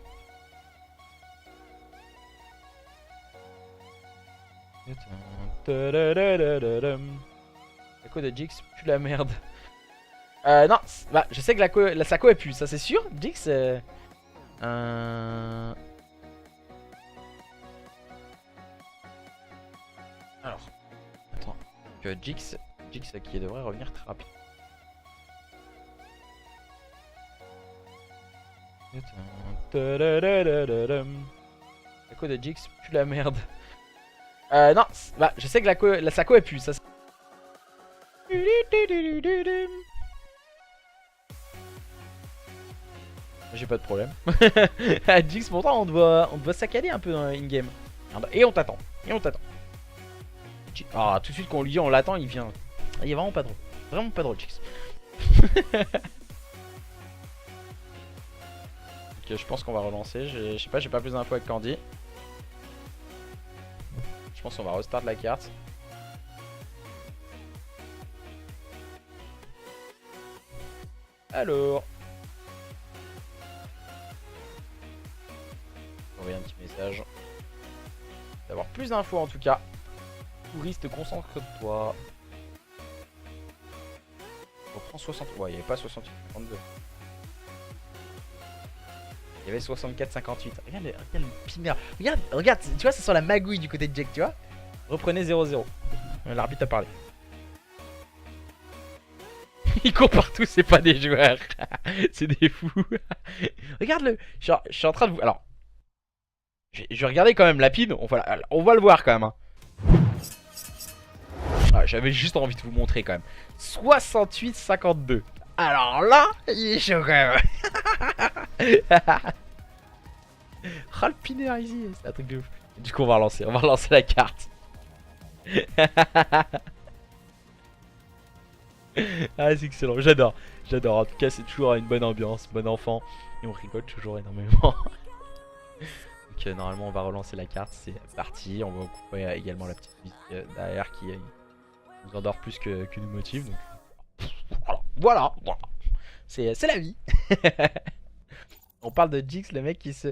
La co de Jix pue la merde. Non, bah, je sais que sa co est pue, ça c'est sûr. Jix. Alors, attends. Que Jix qui devrait revenir très rapide. La co de Jix pue la merde. Non, bah, je sais que sa co est pue, ça. J'ai pas de problème. Jinx, pourtant on doit saccader un peu dans in-game. Et on t'attend. Ah, tout de suite qu'on lui dit on l'attend, il vient. Il est vraiment pas drôle. Vraiment pas drôle, Jinx. Ok, je pense qu'on va relancer. Je sais pas, j'ai pas plus d'infos avec Candy. Je pense qu'on va restart la carte. Alors. Envoyer un petit message. D'avoir plus d'infos en tout cas. Touriste, concentre-toi. On prend 60. Ouais, il n'y avait pas 68, 52. Il y avait 64, 58. Regarde le pinard. Regarde, tu vois, ça sent la magouille du côté de Jack, tu vois. Reprenez 0-0. L'arbitre a parlé. Ils courent partout, c'est pas des joueurs. C'est des fous. Regarde-le. Je suis en train de vous. Alors. Je vais regarder quand même Lapide. On va le voir quand même. Hein. Ah, j'avais juste envie de vous montrer quand même. 68-52. Alors là, il est chaud quand même. Ah, le pinard ici, c'est un truc de ouf. Du coup, on va relancer la carte. Ah, c'est excellent, j'adore. En tout cas, c'est toujours une bonne ambiance, bon enfant. Et on rigole toujours énormément. Donc, normalement, on va relancer la carte. C'est parti. On va couper également la petite musique derrière qui nous endort plus que nous motive. Donc, voilà. C'est la vie. On parle de Jinx, le mec qui se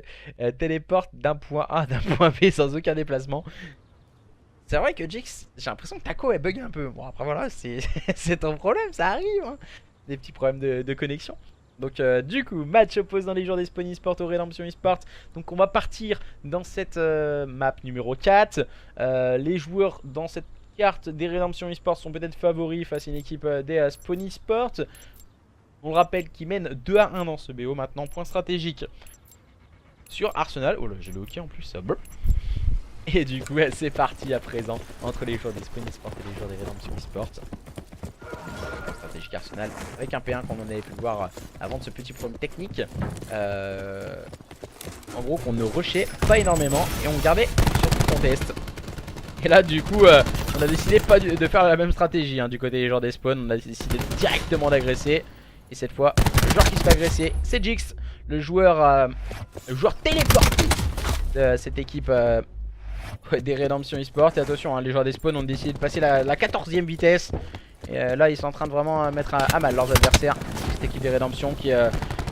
téléporte d'un point A à d'un point B sans aucun déplacement. C'est vrai que Jinx, j'ai l'impression que Taco elle bug un peu. Bon après voilà, c'est ton problème, ça arrive. Hein. Des petits problèmes de connexion. Donc du coup, match opposant les joueurs des Spawn Esports au Redemption Esports. Donc on va partir dans cette map numéro 4. Les joueurs dans cette carte des Redemption Esports sont peut-être favoris face à une équipe des Spawn Esports. On le rappelle qui mène 2-1 dans ce BO maintenant. Point stratégique sur Arsenal. Oh là, j'ai le hockey en plus. Ça. Et du coup, c'est parti à présent entre les joueurs des Spawn Esports et les joueurs des Redemption Esports. Point stratégique Arsenal avec un P1 comme on avait pu le voir avant de ce petit problème technique. En gros, qu'on ne rushait pas énormément et on gardait surtout contest. Et là, du coup, on a décidé pas de faire la même stratégie hein, du côté des joueurs des Spawn. On a décidé directement d'agresser. Et cette fois, le joueur qui se fait agresser, c'est Jinx, le joueur téléporté de cette équipe des Redemption Esports. Et attention, hein, les joueurs des Spawn ont décidé de passer la 14e vitesse. Et là, ils sont en train de vraiment mettre à mal leurs adversaires. Cette équipe des Redemption qui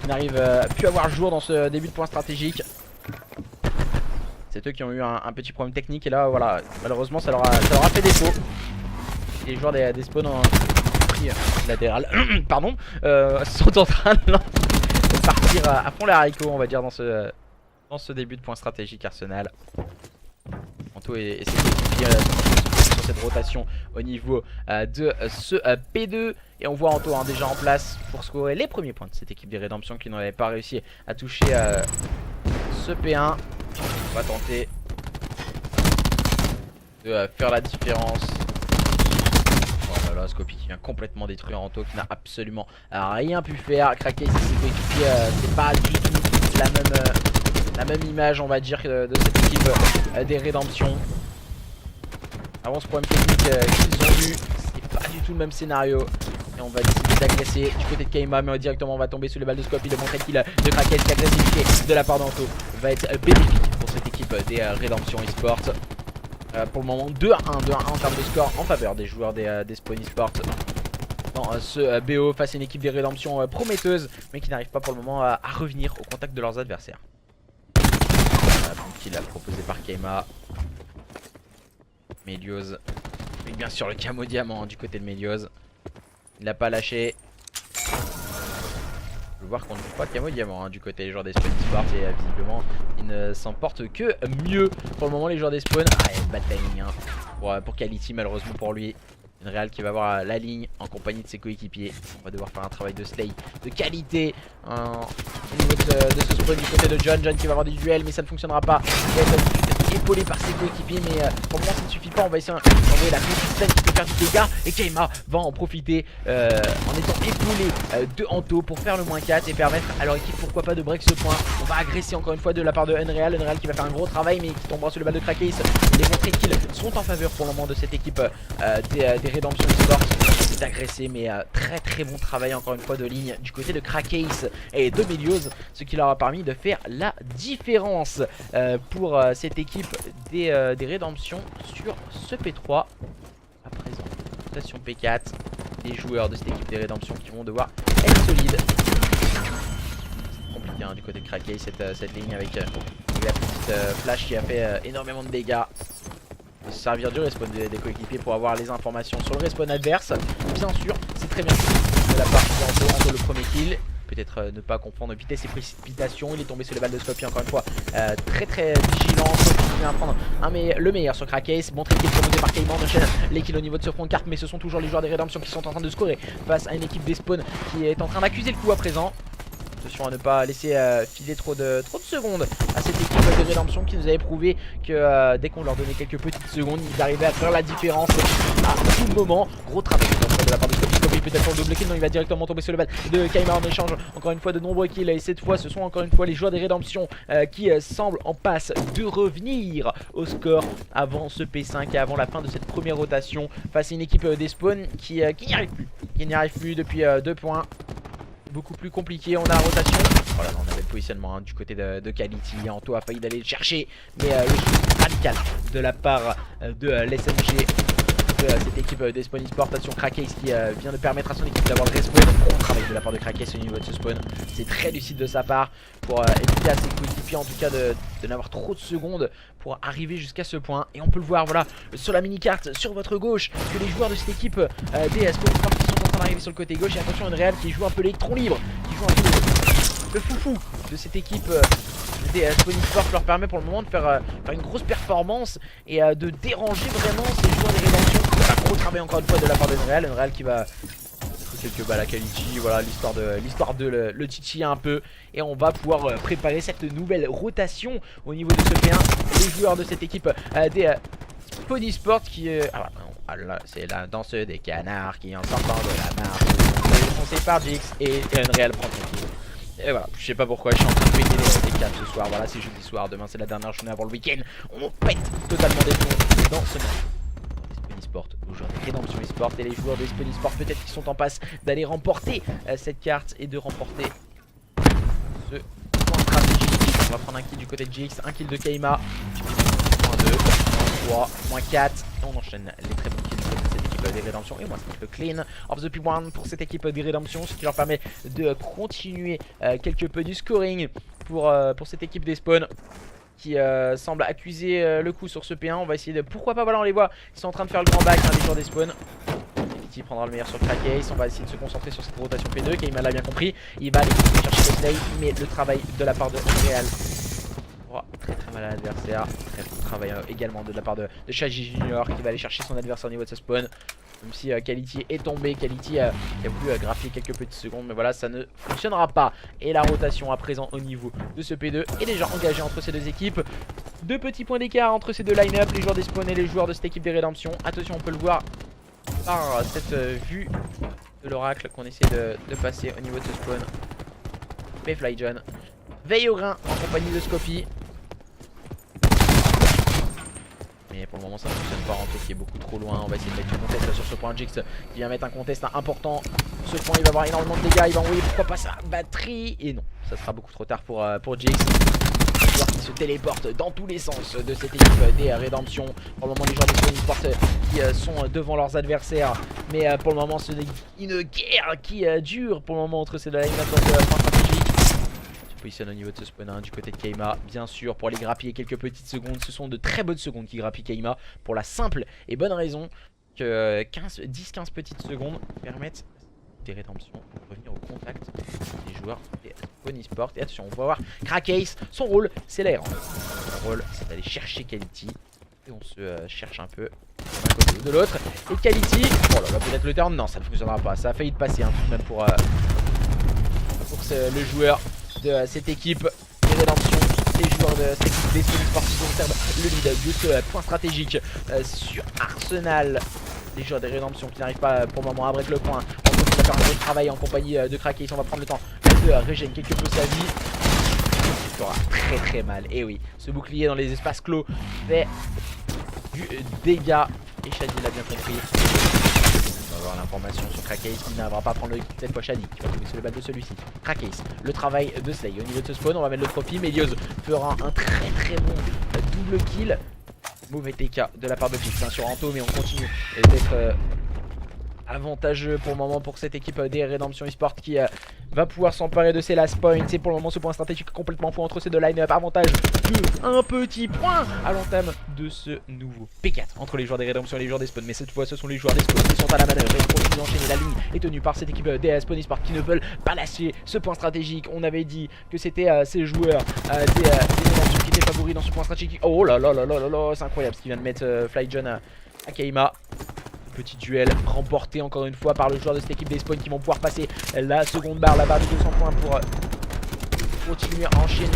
n'arrive plus à voir jour dans ce début de point stratégique. C'est eux qui ont eu un petit problème technique. Et là, voilà, malheureusement, ça leur a fait défaut. Et les joueurs des Spawn ont latéral, pardon, sont en train de partir à fond les haricots, on va dire, dans ce début de point stratégique Arsenal. Anto et ses équipiers sur cette rotation au niveau de ce P2. Et on voit Anto hein, déjà en place pour scorer les premiers points de cette équipe des Redemption qui n'avait pas réussi à toucher ce P1. On va tenter de faire la différence. Voilà, Scopy qui vient complètement détruire Anto, qui n'a absolument rien pu faire. Craquer ses coéquipiers, c'est pas du tout la même image, on va dire, de cette équipe des Redemption. Avant ce problème technique qu'ils ont eu, c'est pas du tout le même scénario. Et on va décider d'agresser du côté de Kaima, mais directement on va tomber sous les balles de Scopy. Le bon kill de Kraken, l'agressivité de la part d'Anto va être bénéfique pour cette équipe des Redemption Esports. Pour le moment 2-1 en termes de score en faveur des joueurs des Spawn Esports dans ce BO face à une équipe des Redemption prometteuse mais qui n'arrive pas pour le moment à revenir au contact de leurs adversaires. Donc il a proposé par Kaima. Mélios et bien sûr le camo diamant du côté de Mélios. Il l'a pas lâché. Je veux voir qu'on ne trouve pas de camo diamant hein, du côté des joueurs des Spawn Esports et visiblement ils ne s'en portent que mieux pour le moment les joueurs des Spawn. Ah et bad timing hein, pour Quality malheureusement pour lui. Une Real qui va avoir la ligne en compagnie de ses coéquipiers. On va devoir faire un travail de slay de qualité au niveau de ce spawn du côté de John. John qui va avoir du duel mais ça ne fonctionnera pas. Et épaulé par ses coéquipiers, mais pour le moment ça ne suffit pas. On va essayer d'envoyer la petite qui peut faire du dégât, et Kayma va en profiter en étant épaulé de Anto pour faire le -4 et permettre à leur équipe pourquoi pas de break ce point. On va agresser encore une fois de la part de Unreal qui va faire un gros travail mais qui tombera sur le bal de Crackcase. Les montrées kills sont en faveur pour le moment de cette équipe des Redemption Esports. C'est agressé mais très bon travail encore une fois de ligne du côté de Crackcase et de Melios, ce qui leur a permis de faire la différence pour cette équipe des Redemption sur ce P3. À présent, station P4, les joueurs de cette équipe des Redemption qui vont devoir être solides. C'est compliqué hein, du côté de Crackcase cette ligne avec la petite flash qui a fait énormément de dégâts. Se servir du respawn des coéquipiers pour avoir les informations sur le respawn adverse. Bien sûr, c'est très bien de la part de Anto le premier kill. Peut-être ne pas confondre vitesse et précipitation. Il est tombé sur les balles de Scopy encore une fois. Très vigilant. Scopy vient prendre le meilleur sur Crackcase. Bon trick qui est proposé par Kayma. On enchaîne les kills au niveau de ce front de carte. Mais ce sont toujours les joueurs des Redemption qui sont en train de scorer face à une équipe des spawns qui est en train d'accuser le coup à présent. Attention à ne pas laisser filer trop de secondes à cette équipe de Redemption qui nous avait prouvé que dès qu'on leur donnait quelques petites secondes, ils arrivaient à faire la différence à tout moment. Gros travail de la part de Scopy. Scopy peut-être pour le double kill, non il va directement tomber sur le bal de Kayma en échange. Encore une fois de nombreux kills et cette fois ce sont encore une fois les joueurs des Redemption qui semblent en passe de revenir au score avant ce P5 et avant la fin de cette première rotation face à une équipe des spawns qui n'y arrive plus. Qui n'y arrive plus depuis 2 points. Beaucoup plus compliqué, on a la rotation. Voilà, on avait le positionnement hein, du côté de Quality. Anto a failli d'aller le chercher, mais le shoot radical de la part de l'SMG de cette équipe des Spawn Esports. Attention Crackcase qui vient de permettre à son équipe d'avoir le respawn. Bon travail de la part de Crackcase au niveau de ce spawn. C'est très lucide de sa part pour éviter à ses coéquipiers en tout cas de n'avoir trop de secondes pour arriver jusqu'à ce point. Et on peut le voir voilà sur la mini-carte sur votre gauche que les joueurs de cette équipe des Spawn Esports qui sont en train d'arriver sur le côté gauche. Et attention Unreal qui joue un peu l'électron libre, qui joue un peu le foufou de cette équipe des Spawn Esports, leur permet pour le moment de faire une grosse performance et de déranger vraiment ces joueurs des Redemption. Un gros travail encore une fois de la part d'Unreal qui va mettre quelques balles à Quality, voilà l'histoire de le titiller un peu. Et on va pouvoir préparer cette nouvelle rotation au niveau de ce P1. Les joueurs de cette équipe des Spawn Esports qui c'est la danseuse des canards qui en sortant de la marche on sépare Jix et Unreal prend son kill. Et voilà, je sais pas pourquoi je suis en train de péter les câbles ce soir. Voilà, c'est jeudi soir, demain c'est la dernière journée avant le week-end. On pète totalement des plombs dans ce match. Les Spawn Esports, aux joueurs des Redemption Esports et les joueurs des Spawn Esports peut-être qui sont en passe d'aller remporter cette carte et de remporter ce point stratégique. On va prendre un kill du côté de GX, un kill de Kayma. -2, -3, -4. Et on enchaîne les très bons kills de cette équipe des Redemption. Et moi c'est le clean of the P1 pour cette équipe des Redemption, ce qui leur permet de continuer quelque peu du scoring pour cette équipe des spawns qui semble accuser le coup sur ce P1. On va essayer de... Pourquoi pas, voilà on les voit, ils sont en train de faire le grand back hein, les joueurs des spawns. Qui prendra le meilleur sur Crackcase. On va essayer de se concentrer sur cette rotation P2. Kayma l'a bien compris, il va aller chercher le slave, mais le travail de la part de Unreal très mal à l'adversaire. Très bon travail également de la part de Shaji Junior qui va aller chercher son adversaire au niveau de sa spawn. Même si Quality est tombé, Quality a voulu graffer quelques petites secondes, mais voilà, ça ne fonctionnera pas. Et la rotation à présent au niveau de ce P2 est déjà engagée entre ces deux équipes. 2 petits points d'écart entre ces deux line-up, les joueurs des spawns et les joueurs de cette équipe des Redemption. Attention, on peut le voir par cette vue de l'oracle qu'on essaie de passer au niveau de ce spawn. Mais Flyjohn veille au grain en compagnie de Scopy. Mais pour le moment ça ne fonctionne pas, Anto qui est beaucoup trop loin. On va essayer de mettre un contest sur ce point. Jix qui vient mettre un contest important. Ce point il va avoir énormément de dégâts. Il va envoyer pourquoi pas sa batterie. Et non, ça sera beaucoup trop tard pour Jix. Les joueurs qui se téléportent dans tous les sens de cette équipe des Redemption. Pour le moment les joueurs des Spawn Esports qui sont devant leurs adversaires. Mais pour le moment c'est une guerre qui dure pour le moment entre ces deux line-up dans ce point stratégique. Positionne au niveau de ce spawn 1 du côté de Kayma, bien sûr, pour aller grappiller quelques petites secondes. Ce sont de très bonnes secondes qui grappillent Kayma pour la simple et bonne raison que 10-15 petites secondes permettent des Redemption pour revenir au contact des joueurs des Spawn Esports. Et attention, on va voir Crackcase, son rôle c'est l'air. Son rôle c'est d'aller chercher Quality. Et on se cherche un peu d'un côté ou de l'autre. Et Quality, oh là là, peut-être le turn, non ça ne fonctionnera pas. Ça a failli de passer hein, tout de même pour le joueur de cette équipe des Redemption, les joueurs de cette équipe des Spony Sports qui conservent le lead de ce point stratégique sur Arsenal. Les joueurs des rédemptions qui n'arrivent pas pour le moment à break le point. On va faire un gros travail en compagnie de Krakeis. On va prendre le temps de régénérer quelque peu sa vie. Il fera très mal. Et oui, ce bouclier dans les espaces clos fait du dégât. Et Shadi l'a bien compris. On va avoir l'information sur Krakeis qui n'arrivera pas à prendre le kill cette fois. Shadi qui va tomber sur le bal de celui-ci. Krakeis, le travail de Slay. Au niveau de ce spawn, on va mettre le trophy. Melios fera un très bon double kill. Mauvais TK de la part de Fix sur Anto, mais on continue d'être avantageux pour le moment pour cette équipe des Redemption Esports qui va pouvoir s'emparer de ses last points. C'est pour le moment ce point stratégique complètement fou entre ces deux line-up. Avantage de un petit point à l'entame de ce nouveau P4 entre les joueurs des Redemption et les joueurs des Spawn. Mais cette fois ce sont les joueurs des Spawn qui sont à la manœuvre et continuent d'enchaîner. La ligne est tenue par cette équipe des Spawn Esports qui ne veulent pas lâcher ce point stratégique. On avait dit que c'était ces joueurs des Redemption qui étaient favoris dans ce point stratégique. Oh là là, c'est incroyable ce qu'il vient de mettre Fly John à Keima. Petit duel remporté encore une fois par le joueur de cette équipe des Spawns qui vont pouvoir passer la seconde barre, la barre de 200 points pour continuer à enchaîner.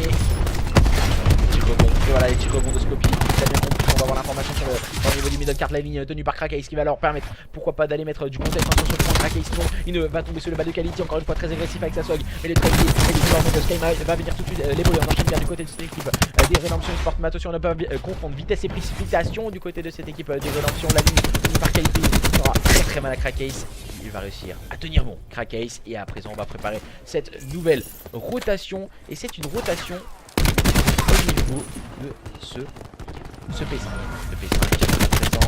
Petit rebond, et voilà les petits rebonds de Scopy. T'as bien compris, on va avoir l'information sur le niveau du middle card, la ligne tenue par Krakeis qui va leur permettre, pourquoi pas, d'aller mettre du contexte sur le point. Krakeis non, il ne va tomber sur le bas de qualité, encore une fois très agressif avec sa swag. Mais les trades et les joueurs de Skyma va venir tout de suite l'évoluer. On enchaîne bien du côté de cette équipe des Redemption Esports. Mais attention, on ne peut pas confondre vitesse et précipitation du côté de cette équipe des Redemption. La ligne tenue par qualité sera très mal à Krakeis. Il va réussir à tenir bon Krakeis. Et à présent on va préparer cette nouvelle rotation. Et c'est une rotation au niveau de ce P5. Le P5 qui est présent.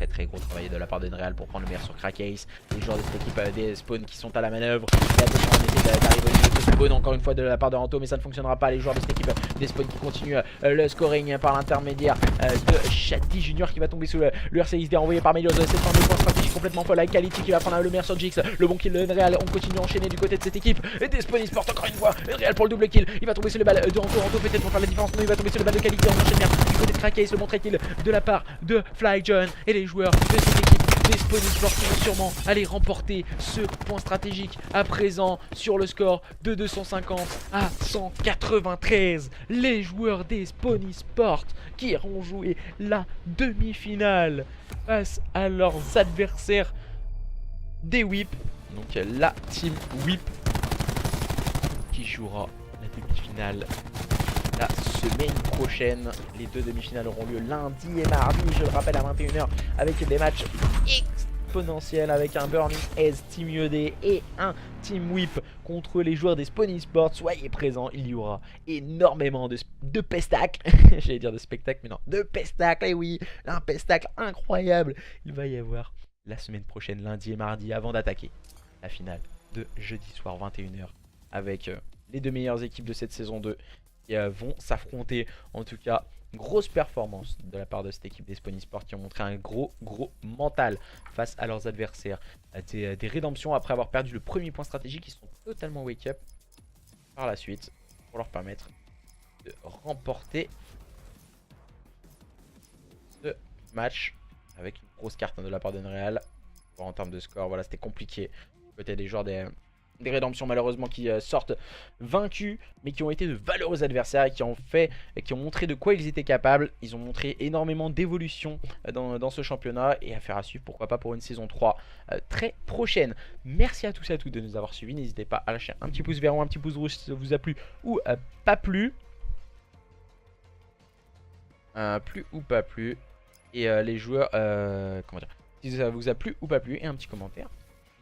Très gros travail de la part d'Enreal pour prendre le meilleur sur Krakeis. Les joueurs de cette équipe des Spawns qui sont à la manœuvre. Et attention, on essaie d'arriver au niveau de ce spawn encore une fois de la part de Anto, mais ça ne fonctionnera pas. Les joueurs de cette équipe des Spawns qui continuent le scoring par l'intermédiaire de Shadi Junior qui va tomber sous le RCXD envoyé par Melios. C'est un point stratégique complètement folle avec Quality qui va prendre le meilleur sur Jix. Le bon kill de Enreal. On continue à enchaîner du côté de cette équipe des Spawn Esports encore une fois. Enreal pour le double kill. Il va tomber sur le balle de Anto. Anto peut-être pour faire la différence. Non, il va tomber sur le balle de Quality. On enchaîne bien du côté de Krakeis. Le bon kill de la part de Fly John et les joueurs de cette équipe des Spawn Esports qui vont sûrement aller remporter ce point stratégique à présent sur le score de 250 à 193. Les joueurs des Spawn Esports qui iront jouer la demi-finale face à leurs adversaires des Whip. Donc la team Whip qui jouera la demi-finale la semaine prochaine. Les deux demi-finales auront lieu lundi et mardi, je le rappelle, à 21 h avec des matchs exponentiels avec un Burning Ace Team UED et un Team Whip contre les joueurs des Spawn Esports. Soyez présents, il y aura énormément de pestacle. J'allais dire de spectacle, mais non, de pestacle. Et oui, un pestacle incroyable. Il va y avoir la semaine prochaine, lundi et mardi, avant d'attaquer la finale de jeudi soir 21 h avec les deux meilleures équipes de cette saison 2 qui vont s'affronter. En tout cas, grosse performance de la part de cette équipe des Spawn Esports qui ont montré un gros mental face à leurs adversaires des Rédemptions après avoir perdu le premier point stratégique. Ils sont totalement wake up par la suite pour leur permettre de remporter ce match avec une grosse carte de la part d'Unreal. En termes de score, voilà, c'était compliqué côté des joueurs des Rédemptions malheureusement qui sortent vaincus, mais qui ont été de valeureux adversaires et qui ont montré de quoi ils étaient capables. Ils ont montré énormément d'évolution dans ce championnat et affaire à suivre, pourquoi pas pour une saison 3 très prochaine. Merci à tous et à toutes de nous avoir suivis. N'hésitez pas à lâcher un petit pouce vert ou un petit pouce rouge si ça vous a plu ou pas plu. Plu ou pas plu. Et les joueurs, comment dire, si ça vous a plu ou pas plu, et un petit commentaire.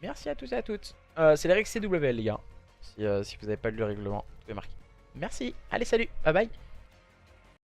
Merci à tous et à toutes. C'est les règles CWL les gars. Si vous n'avez pas lu le règlement, vous pouvez marquer. Merci. Allez, salut. Bye bye.